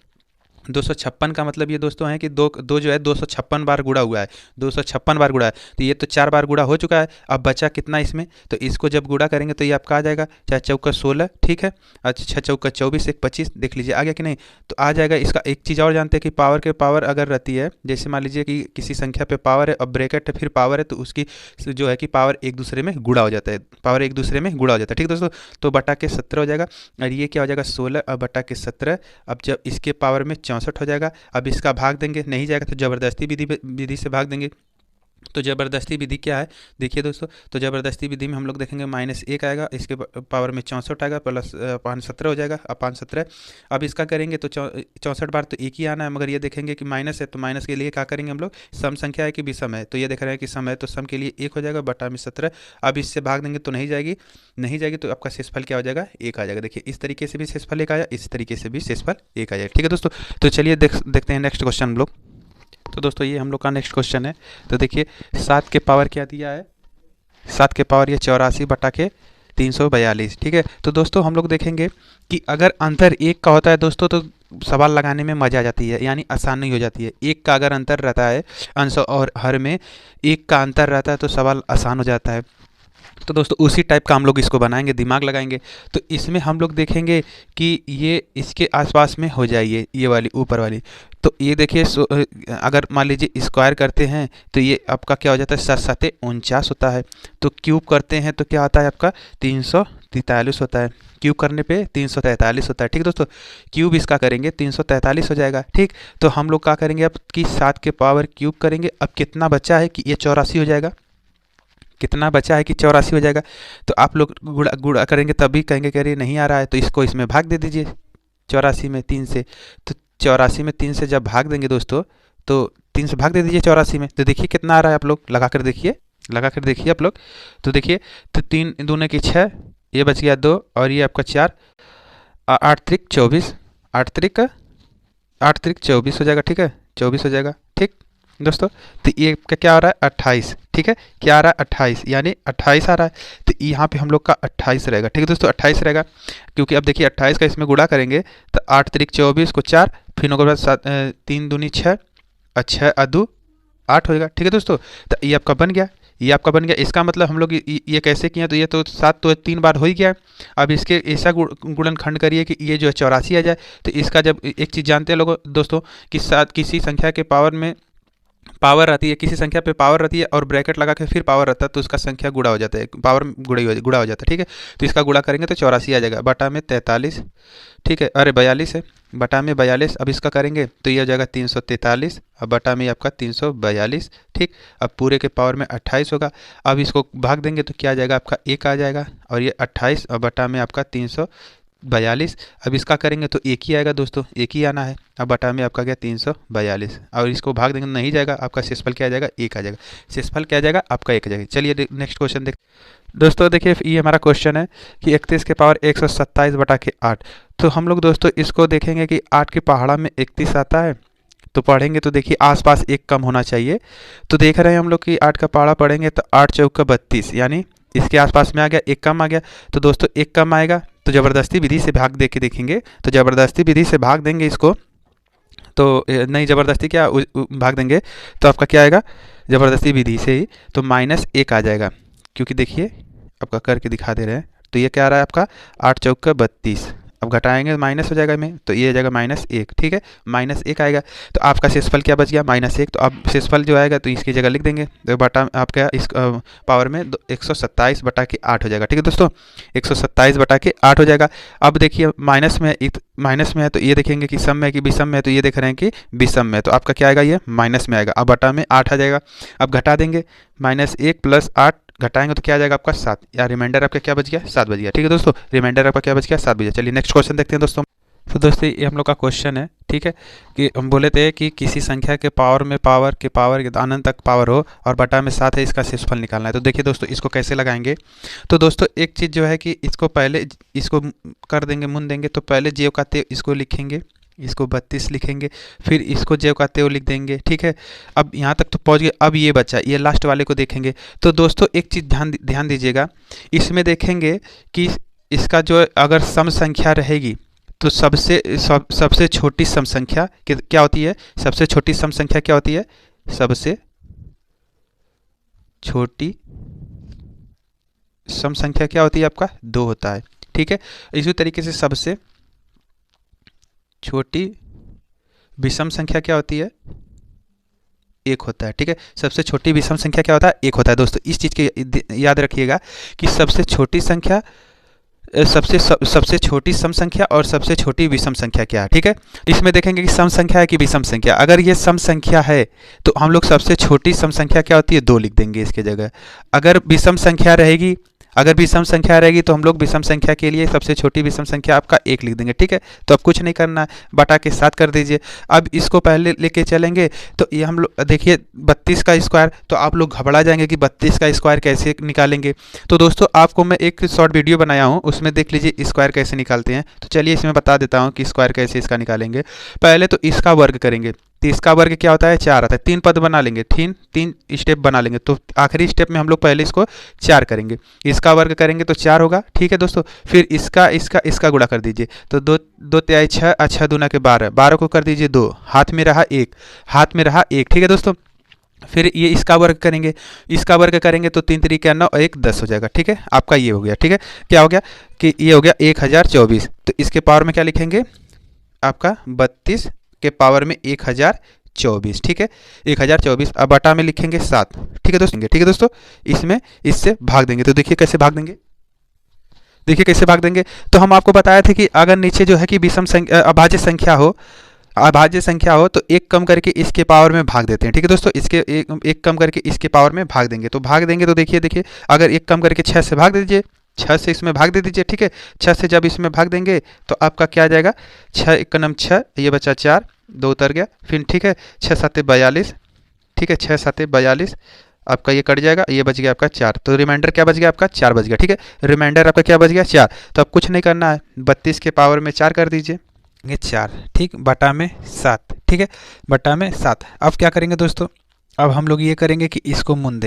256 का मतलब ये दोस्तों है कि दो जो है 256 बार गुणा हुआ है, 256 बार गुणा है, तो ये तो 4 बार गुणा हो चुका है, अब बचा कितना इसमें, तो इसको जब गुणा करेंगे तो ये आपका आ जाएगा 4 चौका 16, ठीक है, अच्छा 6 चौका 24 1 25, देख लीजिए आ गया कि नहीं, तो आ जाएगा। इसका एक चीज़ और जानते हैं कि पावर के पावर अगर रहती है, जैसे मान लीजिए कि किसी संख्या पे पावर है, अब ब्रैकेट है फिर पावर है, तो उसकी जो है कि पावर एक दूसरे में गुणा हो जाता है, पावर एक दूसरे में गुणा हो जाता है, ठीक है दोस्तों। तो बटा के 17 हो जाएगा, और ये क्या हो जाएगा 16 और बटा के 17, अब जब इसके पावर में 64 हो जाएगा, अब इसका भाग देंगे नहीं जाएगा तो ज़बरदस्ती विधि से भाग देंगे। तो ज़बरदस्ती विधि क्या है देखिए दोस्तों, तो ज़बरदस्ती विधि में हम लोग देखेंगे -1 आएगा, इसके पावर में 64 आएगा, प्लस 5 17 हो जाएगा, अब 5 17, अब इसका करेंगे तो 64 बार तो एक ही आना है, मगर ये देखेंगे कि माइनस है, तो माइनस के लिए क्या करेंगे हम लोग, सम संख्या है कि विषम है, तो ये देख रहे हैं कि सम है, तो सम के लिए 1 हो जाएगा बटा में 17, अब इससे भाग देंगे तो नहीं जाएगी, तो आपका शेषफल क्या हो जाएगा 1 आ जाएगा। देखिए इस तरीके से भी शेषफल 1 आया, इस तरीके से भी शेषफल 1 आ जाएगा, ठीक है दोस्तों। तो चलिए देखते हैं नेक्स्ट क्वेश्चन हम लोग। तो दोस्तों ये हम लोग का नेक्स्ट क्वेश्चन है, तो देखिए 7 के पावर क्या दिया है, 7 के पावर ये 84 बटा के 342, ठीक है। तो दोस्तों हम लोग देखेंगे कि अगर अंतर 1 का होता है दोस्तों तो सवाल लगाने में मज़ा आ जाती है, यानी आसानी हो जाती है। 1 का अगर अंतर रहता है अंश और हर में 1 का अंतर रहता है तो सवाल आसान हो जाता है। तो दोस्तों उसी टाइप का हम लोग इसको बनाएंगे, दिमाग लगाएंगे। तो इसमें हम लोग देखेंगे कि ये इसके आसपास में हो जाए, ये वाली ऊपर वाली, तो ये देखिए अगर मान लीजिए स्क्वायर करते हैं तो ये आपका क्या हो जाता है 7 7 49 होता है, तो क्यूब करते हैं तो क्या आता है आपका 343 होता है, क्यूब करने पे 343 होता है, ठीक है दोस्तों। क्यूब इसका करेंगे 343 हो जाएगा, ठीक। तो हम लोग क्या करेंगे अब कि 7 के पावर क्यूब करेंगे, अब कितना बचा है कि ये 84 हो जाएगा, कितना बचा है कि 84 हो जाएगा। तो आप लोग गुणा करेंगे तभी कहेंगे कि अरे नहीं आ रहा है, तो इसको इसमें भाग दे दीजिए 84 में 3 से, तो 84 में 3 से जब भाग देंगे दोस्तों, तो 3 से भाग दे दीजिए 84 में, तो देखिए कितना आ रहा है, आप लोग लगा कर देखिए आप लोग। तो देखिए तो 3 दूने की 6, ये बच गया 2 और ये आपका 4, 8 त्रिक 24, 8 त्रिक 24 हो जाएगा, ठीक है 24 हो जाएगा, ठीक दोस्तों। तो ये क्या आ रहा है 28, ठीक है, क्या आ रहा है 28, यानी 28 आ रहा है, तो यहाँ पे हम लोग का 28 रहेगा, ठीक है दोस्तों 28 रहेगा। क्योंकि अब देखिए 28 का इसमें गुणा करेंगे तो 8 त्रिक 24 को 4, फिर उसके बाद 3 दूनी 6, 6 अदू 8 हो जाएगा, ठीक है दोस्तों। तो ये आपका बन गया, इसका मतलब हम लोग ये कैसे किए, तो ये तो 7 तो 3 बार हो ही गया। अब इसके ऐसा गुणनखंड करिए कि ये जो है 84 आ जाए। तो इसका जब एक चीज़ जानते हैं लोगों दोस्तों कि किसी संख्या के पावर में पावर रहती है, किसी संख्या पे पावर रहती है और ब्रैकेट लगा के फिर पावर रहता है, तो उसका संख्या गुणा हो जाता है, पावर गुणा हो जाता है, ठीक है। तो इसका गुणा करेंगे तो 84 आ जाएगा बटा में 43, ठीक है, अरे 42 है, बटा में 42, अब इसका करेंगे तो ये हो जाएगा 343 और बटा में आपका 342, ठीक। अब पूरे के पावर में 28 होगा, अब इसको भाग देंगे तो क्या आ जाएगा आपका 1 आ जाएगा, और ये 28 और बटा में आपका 42। अब इसका करेंगे तो एक ही आएगा दोस्तों, एक ही आना है। अब बटा में आपका क्या 342, और इसको भाग देंगे नहीं जाएगा, आपका शेषफल क्या आ जाएगा, एक आ जाएगा। शेषफल क्या आ जाएगा आपका, एक आ जाएगा। चलिए नेक्स्ट क्वेश्चन देख दोस्तों। देखिए ये हमारा क्वेश्चन है कि 31 के पावर 127 बटा के 8। तो हम लोग दोस्तों इसको देखेंगे कि 8 की पहाड़ा में 31 आता है, तो पढ़ेंगे तो देखिए आसपास एक कम होना चाहिए। तो देख रहे हैं हम लोग कि 8 का पहाड़ा पढ़ेंगे तो 8 चौका 32, यानी इसके आसपास में आ गया, एक कम आ गया। तो दोस्तों एक कम आएगा तो ज़बरदस्ती विधि से भाग दे के देखेंगे, तो ज़बरदस्ती विधि से भाग देंगे इसको, तो नहीं ज़बरदस्ती क्या भाग देंगे तो आपका क्या आएगा, ज़बरदस्ती विधि से ही, तो -1 आ जाएगा। क्योंकि देखिए आपका करके दिखा दे रहे हैं, तो ये क्या आ रहा है आपका 8 चौका 32। अब घटाएंगे माइनस हो जाएगा में, तो ये आ जाएगा -1, ठीक है, -1 आएगा। तो आपका शेषफल क्या बच गया, -1। तो अब शेषफल जो आएगा तो इसकी जगह लिख देंगे, तो बटा आपका इस पावर में 127 बटा के 8 हो जाएगा, ठीक है दोस्तों, 127 बटा के 8 हो जाएगा। अब देखिए माइनस में है तो ये देखेंगे कि सम में है कि विषम में है, तो ये देख रहे हैं कि विषम में है, तो आपका क्या आएगा, ये माइनस में आएगा। अब बटा में 8 आ जाएगा। अब घटा देंगे, -1 + 8 घटाएंगे तो क्या आ जाएगा आपका 7, या रिमाइंडर आपका क्या बच गया, 7 बच गया, ठीक है दोस्तों, रिमाइंडर आपका क्या बच गया, 7 बच गया। चलिए नेक्स्ट क्वेश्चन देखते हैं दोस्तों। तो दोस्तों ये हम लोग का क्वेश्चन है, ठीक है, कि हम बोले थे कि किसी संख्या के पावर में पावर के अनंत तक पावर हो और बटा में 7 है, इसका शेषफल निकालना है। तो देखिए दोस्तों इसको कैसे लगाएंगे। तो दोस्तों एक चीज़ जो है कि इसको पहले इसको कर देंगे, मुन देंगे, तो पहले जेव का ते इसको लिखेंगे, इसको 32 लिखेंगे, फिर इसको जेव का तेव लिख देंगे, ठीक है। अब यहाँ तक तो पहुँच गए। अब ये बचा, ये लास्ट वाले को देखेंगे। तो दोस्तों एक चीज़ ध्यान दीजिएगा, इसमें देखेंगे कि इसका जो अगर सम संख्या रहेगी तो सबसे छोटी सम संख्या क्या होती है, सबसे छोटी सम संख्या क्या होती है, सबसे छोटी सम संख्या क्या होती है आपका 2 होता है, ठीक है। इसी तरीके से सबसे छोटी विषम संख्या क्या होती है, 1 होता है, ठीक है। सबसे छोटी विषम संख्या क्या होता है, 1 होता है। दोस्तों इस चीज़ के याद रखिएगा कि सबसे छोटी संख्या, सबसे छोटी सम संख्या और सबसे छोटी विषम संख्या क्या है, ठीक है। इसमें देखेंगे कि सम संख्या है कि विषम संख्या। अगर ये सम संख्या है तो हम लोग सबसे छोटी सम संख्या क्या होती है, 2 लिख देंगे इसके जगह। अगर विषम संख्या रहेगी, तो हम लोग विषम संख्या के लिए सबसे छोटी विषम संख्या आपका 1 लिख देंगे, ठीक है। तो अब कुछ नहीं करना है, बटा के 7 कर दीजिए। अब इसको पहले लेके चलेंगे तो ये हम लोग देखिए 32 का स्क्वायर, तो आप लोग घबरा जाएंगे कि 32 का स्क्वायर कैसे निकालेंगे। तो दोस्तों आपको मैं एक शॉर्ट वीडियो बनाया हूँ, उसमें देख लीजिए स्क्वायर कैसे निकालते हैं। तो चलिए इसमें बता देता हूँ कि स्क्वायर कैसे इसका निकालेंगे। पहले तो इसका वर्ग करेंगे, तो इसका वर्ग क्या होता है, 4 आता है। 3 पद बना लेंगे, तीन स्टेप बना लेंगे। तो आखिरी स्टेप में हम लोग पहले इसको 4 करेंगे, इसका वर्ग करेंगे तो 4 होगा, ठीक है दोस्तों। फिर इसका गुणा कर दीजिए, तो 2 तिहाई 6, 6 दूना के 12, 12 को कर दीजिए 2, हाथ में रहा 1, ठीक है दोस्तों। फिर ये इसका वर्ग करेंगे, तो 3 3 9, 1 10 हो जाएगा, ठीक है। आपका ये हो गया, ठीक है। क्या हो गया कि ये हो गया 1024। तो इसके पावर में क्या लिखेंगे, आपका 32 के पावर में 1024, ठीक है, 1024। अब बटा में लिखेंगे 7, ठीक है दोस्तों, इसमें इससे भाग देंगे। तो देखिए कैसे भाग देंगे, तो हम आपको बताया थे कि अगर नीचे जो है कि विषम संख्या अभाज्य संख्या हो तो एक कम करके इसके पावर में भाग देते हैं, ठीक है दोस्तों। इसके एक कम करके इसके पावर में भाग देंगे, तो देखिए अगर एक कम करके 6 से भाग दे दीजिए, 6 से इसमें भाग दे दीजिए, ठीक है। 6 से जब इसमें भाग देंगे तो आपका क्या आ जाएगा, 6 1 9 6, ये बचा 4, 2 उतर गया, फिर ठीक है 6 7 42, ठीक है, 6 7 42, आपका ये कट जाएगा, ये बच गया आपका 4। तो रिमाइंडर क्या बच गया आपका, 4 बच गया, ठीक है। रिमाइंडर आपका क्या बच गया, 4। तो अब कुछ नहीं करना है, 32 के पावर में 4 कर दीजिए, 4, ठीक, बटा में 7, ठीक है, बटा में 7। अब क्या करेंगे दोस्तों, अब हम लोग ये करेंगे कि इसको मुन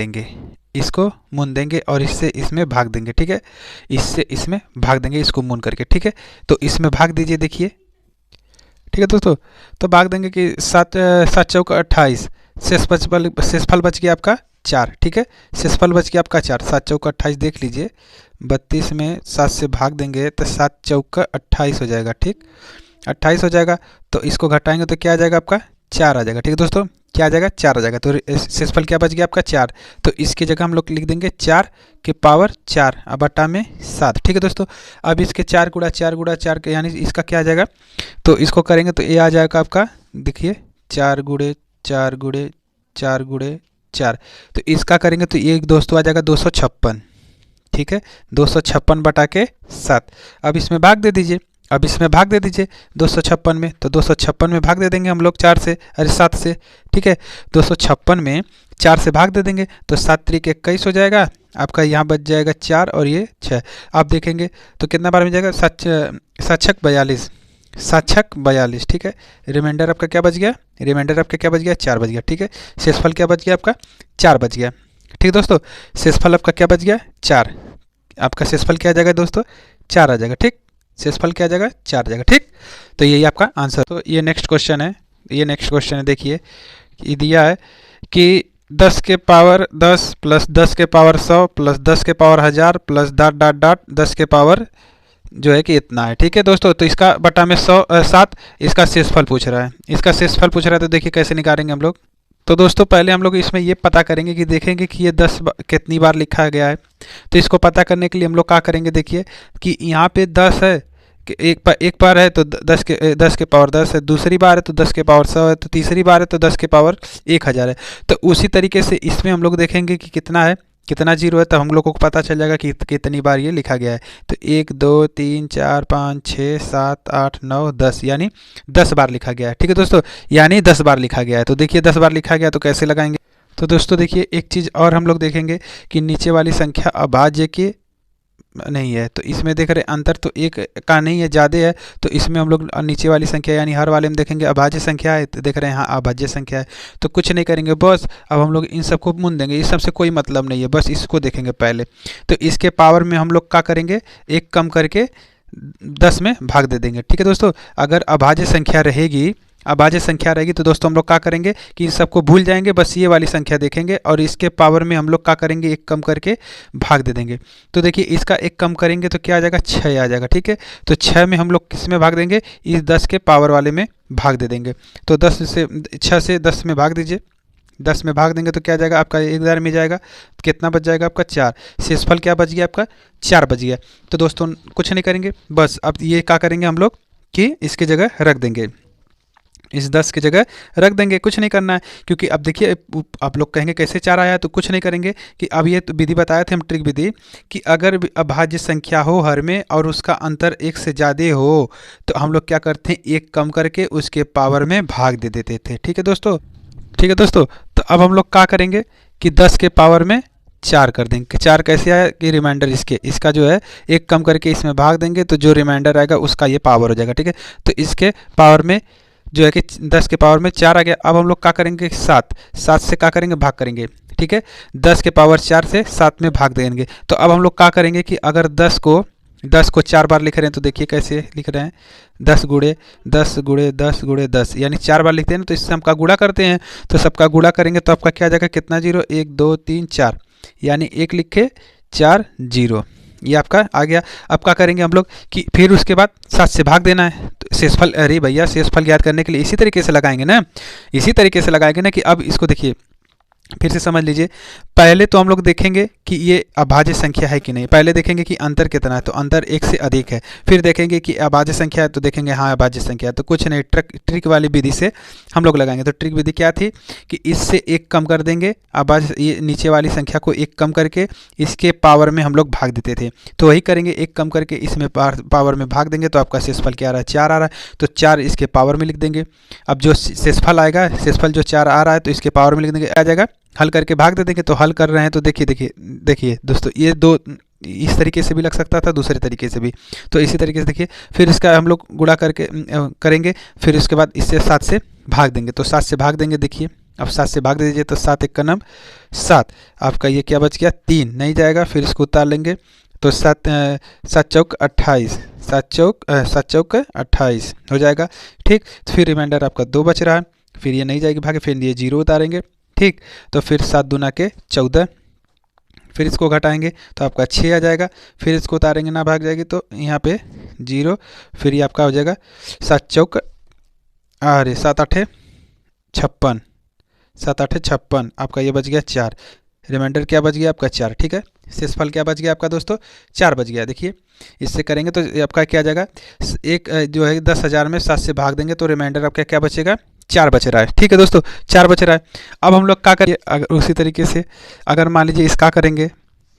देंगे और इससे इसमें भाग देंगे, ठीक है, इससे इसमें भाग देंगे, इसको मुन करके, ठीक है। तो इसमें भाग दीजिए, देखिए, ठीक है दोस्तों। तो भाग देंगे कि 7 चौका 28, शेषफल बच गया आपका 4, ठीक है, शेषफल बच गया आपका 4, 7 चौका 28 देख लीजिए, 32 में 7 से भाग देंगे तो 7 चौका 28 हो जाएगा, ठीक, 28 हो जाएगा। तो इसको घटाएंगे तो क्या आ जाएगा आपका 4 आ जाएगा, ठीक है दोस्तों, क्या आ जाएगा 4 आ जाएगा। तो शेषफल क्या बच गया आपका 4, तो इसकी जगह हम लोग लिख देंगे 4 के पावर 4 अब बटा में 7, ठीक है दोस्तों। अब इसके 4 गुणा 4 के यानी इसका क्या आ जाएगा, तो इसको करेंगे तो ये आ जाएगा आपका, देखिए 4 गुणे 4 गुणे 4 गुणे 4, तो इसका करेंगे तो ये दोस्तों आ जाएगा 256, ठीक है, 256 बटा के 7। अब इसमें भाग दे दीजिए, अब इसमें भाग दे दीजिए 256 में, तो 256 में भाग दे देंगे हम लोग 4 से, अरे 7 से, ठीक है। 256 में 4 से भाग दे देंगे तो 7 त्रिक 21 हो जाएगा आपका, यहाँ बच जाएगा 4 और ये 6। आप देखेंगे तो कितना बार में जाएगा, 7 छक 42, 7 छक 42, ठीक है। रिमाइंडर आपका क्या बच गया, रिमाइंडर आपका क्या बच गया, 4 बच गया, ठीक है। शेषफल क्या बच गया आपका, 4 बच गया, ठीक है दोस्तों। शेषफल आपका क्या बच गया, 4, आपका शेषफल क्या आ जाएगा दोस्तों, 4 आ जाएगा, ठीक। शेषफल क्या आ जाएगा, 4 आ जाएगा, ठीक। तो यही आपका आंसर। तो ये नेक्स्ट क्वेश्चन है, ये नेक्स्ट क्वेश्चन है, देखिए ये दिया है कि 10 के पावर 10 प्लस 10 के पावर 100 प्लस 10 के power 1000 plus dot dot dot 10 के पावर जो है कि इतना है, ठीक है दोस्तों। तो इसका बटा में 7 इसका शेषफल पूछ रहा है, इसका शेषफल पूछ रहा है, तो देखिए कैसे निकालेंगे हम लोग। तो दोस्तों पहले हम लोग इसमें ये पता करेंगे कि देखेंगे कि ये 10 कितनी बार लिखा गया है। तो इसको पता करने के लिए हम लोग क्या करेंगे, देखिए कि यहाँ पे 10 है कि एक बार है तो 10 के पावर 10 है, दूसरी बार है तो 10 के पावर 100 है, तो तीसरी बार है तो 10 के पावर 1000 है। तो उसी तरीके से इसमें हम लोग देखेंगे कि कितना है, कितना जीरो है, तो हम लोग को पता चल जाएगा कि कितनी बार ये लिखा गया है। तो 1 2 3 4 5 6 7 8 9 10, यानी 10 बार लिखा गया है, ठीक है दोस्तों, यानी 10 बार लिखा गया है। तो देखिए 10 बार लिखा गया तो कैसे लगाएंगे। तो दोस्तों देखिए एक चीज़ और हम लोग देखेंगे कि नीचे वाली संख्या अभाज्य के नहीं है, तो इसमें देख रहे अंतर तो एक का नहीं है, ज़्यादा है। तो इसमें हम लोग नीचे वाली संख्या यानी हर वाले में देखेंगे अभाज्य संख्या है, तो देख रहे हैं हाँ अभाज्य संख्या है। तो कुछ नहीं करेंगे, बस अब हम लोग इन सबको मुन देंगे, इस सबसे कोई मतलब नहीं है, बस इसको देखेंगे पहले। तो इसके पावर में हम लोग क्या करेंगे, एक कम करके 10 में भाग दे देंगे, ठीक है दोस्तों। अगर अभाज्य संख्या रहेगी, अभाज्य संख्या रहेगी तो दोस्तों हम लोग क्या करेंगे कि इन सबको भूल जाएंगे, बस ये वाली संख्या देखेंगे और इसके पावर में हम लोग क्या करेंगे, एक कम करके भाग दे देंगे। तो देखिए इसका एक कम करेंगे तो क्या आ जाएगा, 6 आ जाएगा, ठीक है। तो 6 में हम लोग किस में भाग देंगे, इस 10 के पावर वाले में भाग दे देंगे। तो 6 से 10 में भाग दीजिए, 10 में भाग देंगे तो क्या जाएगा आपका 1000 में जाएगा, तो कितना बच जाएगा आपका 4। शेषफल क्या बच गया आपका, 4 बच गया। तो दोस्तों कुछ नहीं करेंगे, बस अब ये क्या करेंगे हम लोग कि इसकी जगह रख देंगे, इस 10 की जगह रख देंगे, कुछ नहीं करना है। क्योंकि अब देखिए आप लोग कहेंगे कैसे 4 आया, तो कुछ नहीं करेंगे कि अब ये तो विधि बताए थे हम, ट्रिक विधि, कि अगर अभाज्य संख्या हो हर में और उसका अंतर 1 से ज़्यादा हो तो हम लोग क्या करते हैं, एक कम करके उसके पावर में भाग दे देते थे, ठीक है दोस्तों, ठीक है दोस्तों। तो अब हम लोग क्या करेंगे कि 10 के पावर में 4 कर देंगे। 4 कैसे आया कि रिमाइंडर इसका जो है एक कम करके इसमें भाग देंगे, तो जो रिमाइंडर आएगा उसका ये पावर हो जाएगा, ठीक है। तो इसके पावर में जो है कि 10 के पावर में 4 आ गया। अब हम लोग क्या करेंगे, 7 से क्या करेंगे, भाग करेंगे, ठीक है। 10 के पावर 4 से 7 में भाग देंगे। तो अब हम लोग क्या करेंगे कि अगर 10 को 4 बार लिख रहे हैं तो देखिए कैसे लिख रहे हैं, 10 गुणे 10 गुणे 10 गुणे 10, यानी 4 बार लिखते हैं ना, तो इससे हम का गुणा करते हैं। तो सबका गुणा करेंगे तो आपका क्या आ जाएगा, कितना जीरो, 1 2 3 4, यानी 1 लिखे 4 जीरो, ये आपका आ गया। अब क्या करेंगे हम लोग कि फिर उसके बाद 7 से भाग देना है। तो शेषफल, अरे भैया शेषफल ज्ञात करने के लिए इसी तरीके से लगाएंगे ना, इसी तरीके से लगाएंगे ना। कि अब इसको देखिए फिर से समझ लीजिए, पहले तो हम लोग देखेंगे कि ये अभाज्य संख्या है कि नहीं, पहले देखेंगे कि अंतर कितना है, तो अंतर 1 से अधिक है। फिर देखेंगे कि अभाज्य संख्या है तो देखेंगे हाँ अभाज्य संख्या है। तो कुछ नहीं, ट्रिक वाली विधि से हम लोग लगाएंगे। तो ट्रिक विधि क्या थी कि इससे एक कम कर देंगे, अभाज्य ये नीचे वाली संख्या को एक कम करके इसके पावर में हम लोग भाग देते थे। तो वही करेंगे, एक कम करके इसमें पावर में भाग देंगे, तो आपका शेषफल क्या आ रहा है, 4 आ रहा है। तो 4 इसके पावर में लिख देंगे। अब जो शेषफल आएगा, शेषफल जो 4 आ रहा है तो इसके पावर में लिख देंगे, आ जाएगा। हल करके भाग दे देंगे। तो हल कर रहे हैं तो देखिए दोस्तों, ये दो इस तरीके से भी लग सकता था, दूसरे तरीके से भी। तो इसी तरीके से देखिए, फिर इसका हम लोग गुणा करके करेंगे, फिर उसके बाद इससे 7 से भाग देंगे। तो 7 से भाग देंगे, देखिए अब 7 से भाग दे दीजिए, तो 7 एक का नाम 7, आपका ये क्या बच गया, 3 नहीं जाएगा। फिर इसको उतार लेंगे तो 7 चौक 28, 7 चौक 28 हो जाएगा, ठीक। तो फिर रिमाइंडर आपका 2 बच रहा है, फिर ये नहीं जाएगी भागे, फिर ये 0 उतारेंगे, ठीक। तो फिर 7 दूना के 14, फिर इसको घटाएंगे तो आपका 6 आ जाएगा। फिर इसको उतारेंगे ना भाग जाएगी, तो यहाँ पे 0, फिर ये आपका हो जाएगा 7 चौक, अरे 7 8 56, 7 8 56, आपका ये बच गया 4। रिमाइंडर क्या बच गया आपका 4, ठीक है। शेषफल क्या बच गया आपका दोस्तों, 4 बच गया। देखिए इससे करेंगे तो आपका क्या आ जाएगा, एक जो है 10,000 में 7 से भाग देंगे तो रिमाइंडर आपका क्या बचेगा, 4 बच रहा है, ठीक है दोस्तों, 4 बच रहा है। अब हम लोग क्या करिए, अगर उसी तरीके से अगर मान लीजिए इसका करेंगे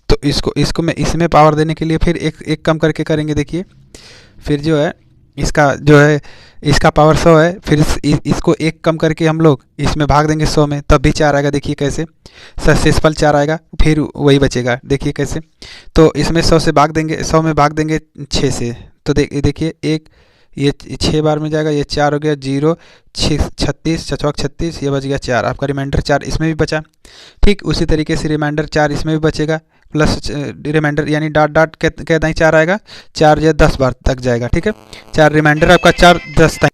तो इसको मैं इसमें पावर देने के लिए फिर एक कम करके करेंगे। देखिए फिर जो है इसका जो है इसका पावर 100 है, फिर इसको एक कम करके हम लोग इसमें भाग देंगे 100 में, तब भी 4 आएगा। देखिए कैसे शेषफल 4 आएगा, फिर वही बचेगा। देखिए कैसे, तो इसमें 100 से भाग देंगे, 100 में भाग देंगे 6 से, तो देखिए एक ये 6 बार में जाएगा, ये 4 हो गया, 0 36 छछक 36, ये बच गया 4, आपका रिमाइंडर 4 इसमें भी बचा। ठीक उसी तरीके से रिमाइंडर 4 इसमें भी बचेगा, प्लस रिमाइंडर यानी डॉट डॉट कहता ही 4 आएगा, 4 या 10 बार तक जाएगा। ठीक है, 4 रिमाइंडर आपका 4 10 तक।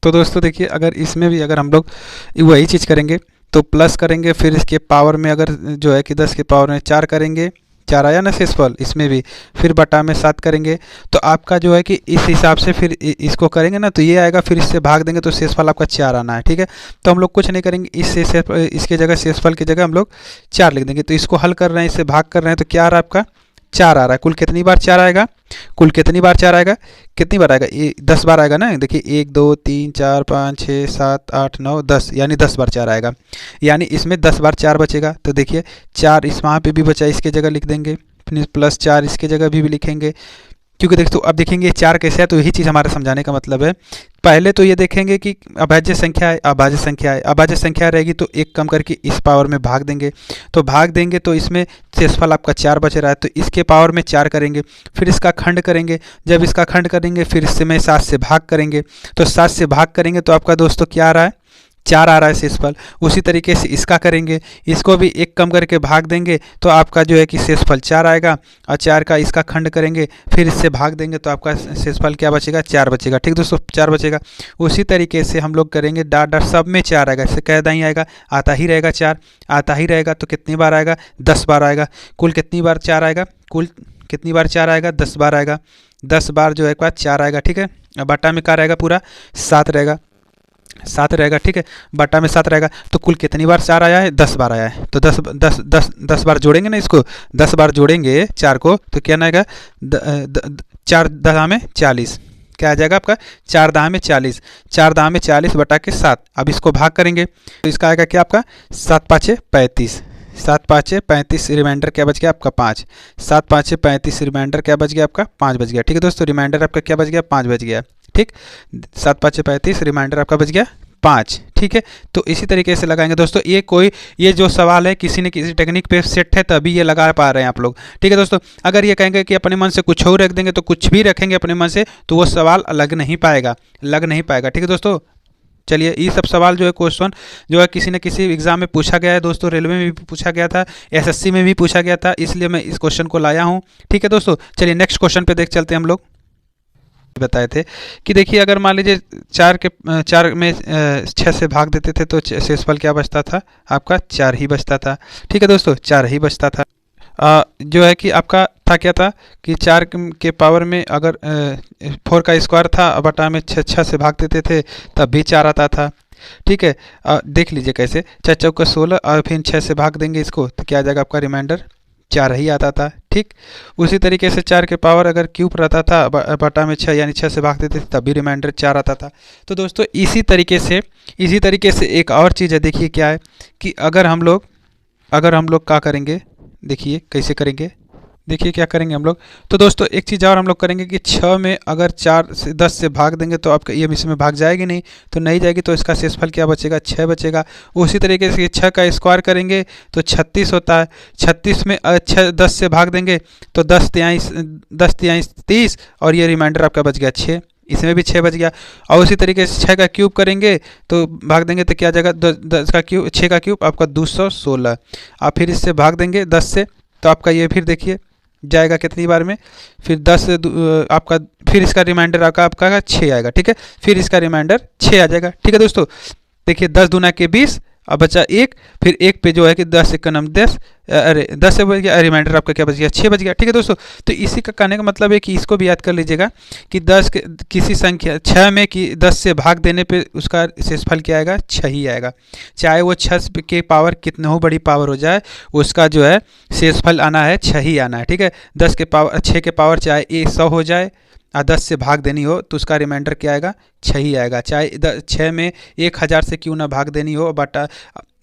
तो दोस्तों देखिए, अगर इसमें भी अगर हम लोग वही चीज़ करेंगे तो प्लस करेंगे, फिर इसके पावर में अगर जो है कि 10 के पावर में 4 करेंगे, 4 आया ना शेषफल, इसमें भी फिर बटा में 7 करेंगे, तो आपका जो है कि इस हिसाब से फिर इसको करेंगे ना तो ये आएगा, फिर इससे भाग देंगे तो शेषफल आपका 4 आना है। ठीक है, तो हम लोग कुछ नहीं करेंगे, इसके जगह शेषफल की जगह हम लोग 4 लिख देंगे। तो इसको हल कर रहे हैं, इससे भाग कर रहे हैं, तो क्या आ रहा है आपका 4 आ रहा है। कुल कितनी बार 4 आएगा, कुल कितनी बार 4 आएगा, कितनी बार आएगा, ये 10 बार आएगा ना। देखिए 1 2 3 4 5 6 7 8 9 10, यानी 10 बार 4 आएगा, यानी इसमें 10 बार 4 बचेगा। तो देखिए 4 इस वहाँ पे भी बचा, इसके जगह लिख देंगे, फिर प्लस 4 इसके जगह भी लिखेंगे, क्योंकि देखो अब देखेंगे 4 कैसे है, तो यही चीज़ हमारा समझाने का मतलब है। पहले तो ये देखेंगे कि अभाज्य संख्या है, अभाज्य संख्या है, अभाज्य संख्या रहेगी तो एक कम करके इस पावर में भाग देंगे, तो भाग देंगे तो इसमें शेषफल आपका 4 बच रहा है, तो इसके पावर में 4 करेंगे, फिर इसका खंड करेंगे, जब इसका खंड करेंगे फिर इससे में 7 से भाग करेंगे, तो 7 से भाग करेंगे तो आपका दोस्तों क्या आ रहा है, 4 आ रहा है शेषफल। उसी तरीके से इसका करेंगे, इसको भी एक कम करके भाग देंगे तो आपका जो है कि शेषफल 4 आएगा, और 4 का इसका खंड करेंगे, फिर इससे भाग देंगे तो आपका शेषफल क्या बचेगा, 4 बचेगा। ठीक दोस्तों, 4 बचेगा। उसी तरीके से हम लोग करेंगे, डॉट डॉट सब में 4 आएगा, इससे कैदा ही आएगा, आता ही रहेगा 4, आता ही रहेगा, तो कितनी बार आएगा, 10 बार आएगा। कुल कितनी बार 4 आएगा, कुल कितनी बार 4 आएगा, 10 बार आएगा, 10 बार जो है 4 आएगा। ठीक है, बटा में क्या रहेगा, पूरा 7 रहेगा, 7 रहेगा। ठीक है, बटा में 7 रहेगा, तो कुल कितनी बार 4 आया है, 10 बार आया है। तो 10 बार जोड़ेंगे ना, इसको 10 बार जोड़ेंगे 4 को, तो क्या आएगा, 4 10 में 40, क्या आ जाएगा आपका 4 10 में 40, 4 10 में 40 बटा के 7। अब इसको भाग करेंगे तो इसका आएगा क्या आपका 7 5 35, 7 5 35, रिमाइंडर क्या बच गया आपका 5, 7 5 35, रिमाइंडर क्या बच गया आपका 5 बच गया। ठीक है दोस्तों, रिमाइंडर आपका क्या बच गया, 5 बच गया। ठीक, 7 5 35, रिमाइंडर आपका बच गया 5। ठीक है, तो इसी तरीके से लगाएंगे दोस्तों। ये जो सवाल है किसी न किसी टेक्निक पे सेट है तभी ये लगा पा रहे हैं आप लोग। ठीक है दोस्तों, अगर ये कहेंगे कि अपने मन से कुछ और रख देंगे तो कुछ भी रखेंगे अपने मन से तो वो सवाल लग नहीं पाएगा, लग नहीं पाएगा। ठीक है दोस्तों, चलिए ये सब सवाल जो है क्वेश्चन जो है किसी न किसी एग्जाम में पूछा गया है दोस्तों, रेलवे में भी पूछा गया था, एसएससी में भी पूछा गया था, इसलिए मैं इस क्वेश्चन को लाया हूँ। ठीक है दोस्तों, चलिए नेक्स्ट क्वेश्चन पे देख चलते हैं हम लोग। बताए थे कि देखिए अगर मान लीजिए 4 में 6 से भाग देते थे तो शेषफल क्या बचता था आपका 4 ही बचता था। ठीक है दोस्तों, 4 ही बचता था। जो है कि आपका था क्या था कि 4 के पावर में अगर 4 का स्क्वायर था, बटा में 6 से भाग देते थे तब भी 4 आता था। ठीक है, देख लीजिए कैसे, 4 चौका 16 और फिर 6 से भाग देंगे इसको तो क्या आ जाएगा आपका रिमाइंडर 4 ही आता था। ठीक, उसी तरीके से 4 के पावर अगर क्यूब रहता था बटा में 6 यानी 6 से भाग देते थे तब भी रिमाइंडर 4 आता था। तो दोस्तों इसी तरीके से एक और चीज़ है, देखिए क्या है कि अगर हम लोग क्या करेंगे, देखिए कैसे करेंगे, देखिए क्या करेंगे हम लोग। तो दोस्तों एक चीज़ और हम लोग करेंगे कि 6 में अगर 4 से 10 से भाग देंगे तो आपका ये इसमें भाग जाएगी नहीं, तो नहीं जाएगी, तो इसका शेषफल क्या बचेगा 6 बचेगा। उसी तरीके से 6 का स्क्वायर करेंगे तो 36 होता है, 36 में 10 से भाग देंगे तो 10 तिहाई 30 और ये रिमाइंडर आपका बच गया 6, इसमें भी 6 बच गया। और उसी तरीके से 6 का क्यूब करेंगे तो भाग देंगे तो क्या जाएगा 10 का क्यूब, 6 का क्यूब आपका 216, आप फिर इससे भाग देंगे 10 से तो आपका ये फिर देखिए जाएगा कितनी बार में, फिर 10 आपका फिर इसका रिमाइंडर आपका 6 आएगा। ठीक है, फिर इसका रिमाइंडर 6 आ जाएगा। ठीक है दोस्तों, देखिए 10 दूना के 20, अब बचा 1, फिर 1 पे जो है कि 10 1 10, अरे 10 से बच गया, रिमाइंडर आपका क्या बच गया 6 बच गया। ठीक है दोस्तों, तो इसी का कहने का मतलब है कि इसको भी याद कर लीजिएगा कि 10 के किसी संख्या 6 में कि 10 से भाग देने पे उसका शेषफल क्या आएगा 6 ही आएगा, चाहे वो 6 के पावर कितने हो बड़ी पावर हो जाए उसका जो है शेषफल आना है 6 ही आना है। ठीक है, 10 के पावर 6 के पावर चाहे 100 हो जाए और 10 से भाग देनी हो तो उसका रिमाइंडर क्या आएगा 6 ही आएगा, चाहे 6 में 1000 से क्यों ना भाग देनी हो, बटा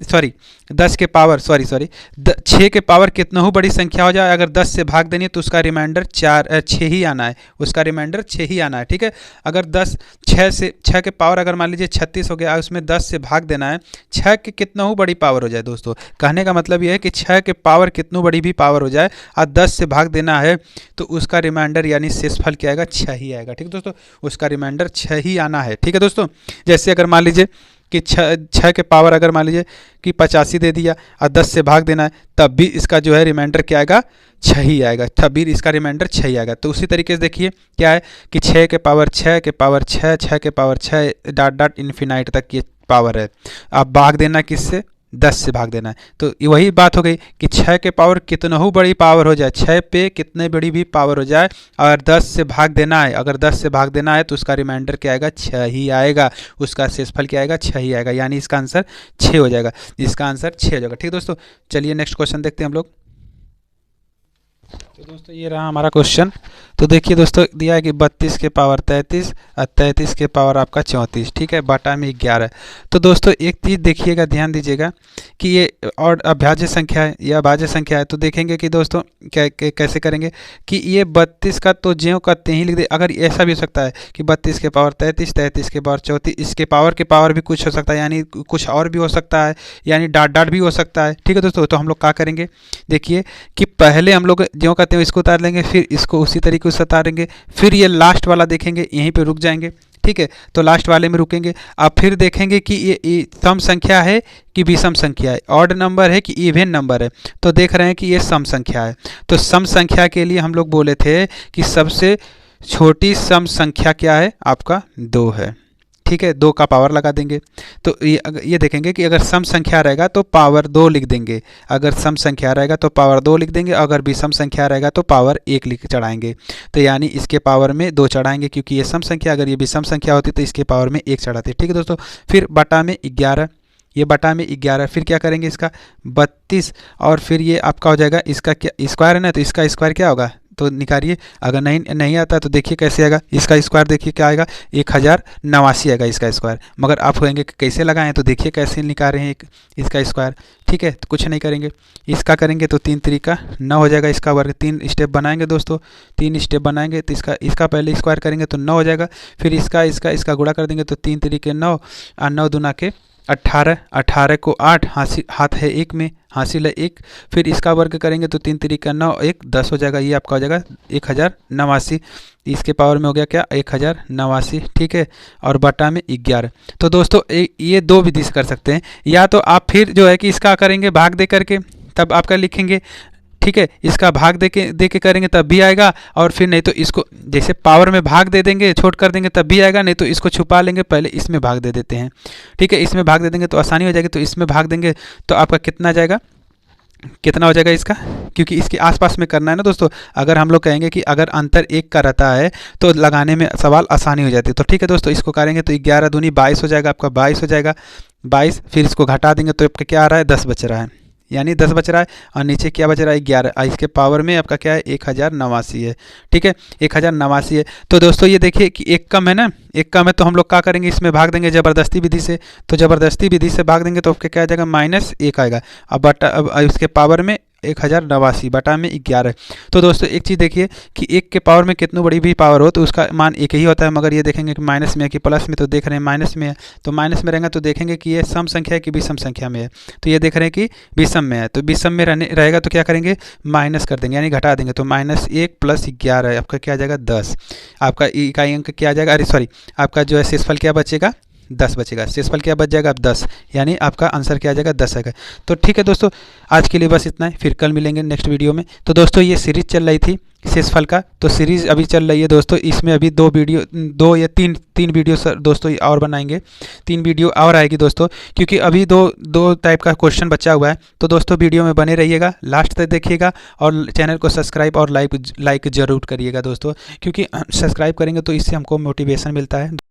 सॉरी 10 के पावर 6 के पावर कितना हो बड़ी संख्या हो जाए, अगर 10 से भाग देनी है तो उसका रिमाइंडर 6 ही आना है, उसका रिमाइंडर 6 ही आना है। ठीक है, अगर 6 के पावर अगर मान लीजिए 36 हो गया, उसमें 10 से भाग देना है, 6 के कितना हो बड़ी पावर हो जाए दोस्तों। कहने का मतलब यह है कि 6 के पावर कितनी बड़ी भी पावर हो जाए और 10 से भाग देना है तो उसका रिमाइंडर यानी शेषफल क्या आएगा, 6 ही आएगा। ठीक है दोस्तों, उसका रिमाइंडर 6 ही आना है। ठीक है दोस्तों, जैसे अगर मान लीजिए कि 6 के पावर अगर मान लीजिए कि 85 दे दिया और 10 से भाग देना है, तब भी इसका जो है रिमाइंडर क्या आएगा, 6 ही आएगा, तब भी इसका रिमाइंडर 6 ही आएगा। तो उसी तरीके से देखिए क्या है कि 6 के पावर 6 के पावर 6 6 के पावर 6 डॉट डॉट इन्फिनाइट तक ये पावर है। अब भाग देना किससे, 10 से भाग देना है। तो वही बात हो गई कि 6 के पावर कितना हो बड़ी पावर हो जाए, 6 पे कितने बड़ी भी पावर हो जाए और 10 से भाग देना है, अगर 10 से भाग देना है तो उसका रिमाइंडर क्या आएगा, 6 ही आएगा, उसका शेषफल क्या आएगा, 6 ही आएगा, यानी इसका आंसर 6 हो जाएगा, इसका आंसर 6 हो जाएगा। ठीक है दोस्तों, चलिए नेक्स्ट क्वेश्चन देखते हैं हम लोग। तो दोस्तों ये रहा हमारा क्वेश्चन। तो देखिए दोस्तों दिया है कि 32 के पावर 33 और 33 के पावर आपका 34, ठीक है, बटा में 11। तो दोस्तों एक चीज़ देखिएगा, ध्यान दीजिएगा कि ये और अभाज्य संख्या है या भाज्य संख्या है। तो देखेंगे कि दोस्तों कैसे करेंगे कि ये 32 का तो ज्यों का त्यों ही लिख दे। अगर ऐसा भी हो सकता है कि 32 के पावर 33 33 के पावर 34, इसके पावर भी कुछ हो सकता है, यानी कुछ और भी हो सकता है, यानी डाट डाट भी हो सकता है। ठीक है दोस्तों, तो हम लोग क्या करेंगे, देखिए कि पहले हम लोग ज्यों का त्यों इसको उतार लेंगे, फिर इसको उसी तरीके से उतारेंगे, फिर ये लास्ट वाला देखेंगे, यहीं पे रुक जाएंगे। ठीक है, तो लास्ट वाले में रुकेंगे। अब फिर देखेंगे कि ये सम संख्या है कि विषम संख्या है, ऑड नंबर है कि इवन नंबर है। तो देख रहे हैं कि ये सम संख्या है। तो सम संख्या के लिए हम लोग बोले थे कि सबसे छोटी सम संख्या क्या है, आपका 2 है। ठीक है, 2 का पावर लगा देंगे। तो ये देखेंगे कि अगर सम संख्या रहेगा तो पावर 2 लिख देंगे, अगर सम संख्या रहेगा तो पावर 2 लिख देंगे, अगर विषम संख्या रहेगा तो पावर 1 लिख चढ़ाएंगे। तो यानी इसके पावर में 2 चढ़ाएंगे, क्योंकि ये सम संख्या, अगर ये विषम संख्या होती तो इसके पावर में 1 चढ़ाते। ठीक है दोस्तों, फिर बटा में 11, ये बटा में 11, फिर क्या करेंगे इसका 32, और फिर ये आपका हो जाएगा, इसका क्या स्क्वायर है ना, तो इसका स्क्वायर क्या होगा, तो निकालिए। अगर नहीं आता तो देखिए कैसे आएगा, इसका स्क्वायर देखिए क्या आएगा, 1089 आएगा इसका स्क्वायर। मगर आप कहेंगे कि कैसे लगाएं, तो देखिए कैसे निकाल रहे हैं इसका स्क्वायर। ठीक है, तो कुछ नहीं करेंगे, इसका करेंगे तो 3 तरीका 9 हो जाएगा, इसका वर्ग 3 स्टेप बनाएंगे दोस्तों, 3 स्टेप बनाएंगे तो इसका पहले स्क्वायर करेंगे तो 9 हो जाएगा, फिर इसका गुणा कर देंगे तो 3 तरीके 9 और 9 दूना के 18, 18 को 8 हाथ है 1 में, हासिल है 1, फिर इसका वर्ग करेंगे तो 3 तरीका 9 1 10 हो जाएगा, ये आपका हो जाएगा 1089, इसके पावर में हो गया क्या 1089। ठीक है, और बटा में 11। तो दोस्तों ये 2 विधि से कर सकते हैं, या तो आप फिर जो है कि इसका करेंगे भाग दे करके, तब आपका लिखेंगे। ठीक है, इसका भाग दे के करेंगे तब भी आएगा, और फिर नहीं तो इसको जैसे पावर में भाग दे देंगे, छोट कर देंगे तब भी आएगा, नहीं तो इसको छुपा लेंगे, पहले इसमें भाग दे देते हैं। ठीक है, इसमें भाग दे देंगे तो आसानी हो जाएगी, तो इसमें भाग देंगे तो आपका कितना जाएगा, कितना हो जाएगा इसका, क्योंकि इसके आसपास में करना है ना दोस्तों। अगर हम लोग कहेंगे कि अगर अंतर 1 का रहता है तो लगाने में सवाल आसानी हो जाती है। तो ठीक है दोस्तों, इसको करेंगे तो 11 दूनी 22 हो जाएगा, आपका 22 हो जाएगा, 22, फिर इसको घटा देंगे तो आपका क्या आ रहा है, 10 बच रहा है, यानी 10 बच रहा है, और नीचे क्या बच रहा है 11, इसके पावर में आपका क्या है 1089 है। ठीक है, 1089 है। तो दोस्तों ये देखिए कि 1 कम है ना, 1 कम है, तो हम लोग क्या करेंगे, इसमें भाग देंगे ज़बरदस्ती विधि से। तो ज़बरदस्ती विधि से भाग देंगे तो आपके क्या आ जाएगा, -1 आएगा। अब इसके पावर में 1089 बटा में 11। तो दोस्तों एक चीज़ देखिए कि 1 के पावर में कितनी बड़ी भी पावर हो तो उसका मान 1 ही होता है, मगर ये देखेंगे कि माइनस में है कि प्लस में, तो देख रहे हैं माइनस में है, तो माइनस में रहेगा तो देखेंगे कि ये सम संख्या है कि विषम संख्या में है, तो ये देख रहे हैं कि विषम में है, तो विषम में रहेगा तो क्या करेंगे, माइनस कर देंगे, यानी घटा देंगे, तो -1 + 11 आपका क्या आ जाएगा 10, आपका इकाई अंक क्या आ जाएगा, अरे सॉरी, आपका जो है शेषफल क्या बचेगा, 10 बचेगा, शेषफल क्या बच जाएगा, अब 10, यानी आपका आंसर क्या आ जाएगा, 10 आएगा। तो ठीक है दोस्तों, आज के लिए बस इतना है, फिर कल मिलेंगे नेक्स्ट वीडियो में। तो दोस्तों ये सीरीज चल रही थी शेषफल का, तो सीरीज अभी चल रही है दोस्तों, इसमें अभी 2 या 3 वीडियो दोस्तों और बनाएंगे, 3 वीडियो और आएगी दोस्तों, क्योंकि अभी दो टाइप का क्वेश्चन बचा हुआ है। तो दोस्तों वीडियो में बने रहिएगा, लास्ट तक देखिएगा, और चैनल को सब्सक्राइब और लाइक जरूर करिएगा दोस्तों, क्योंकि सब्सक्राइब करेंगे तो इससे हमको मोटिवेशन मिलता है।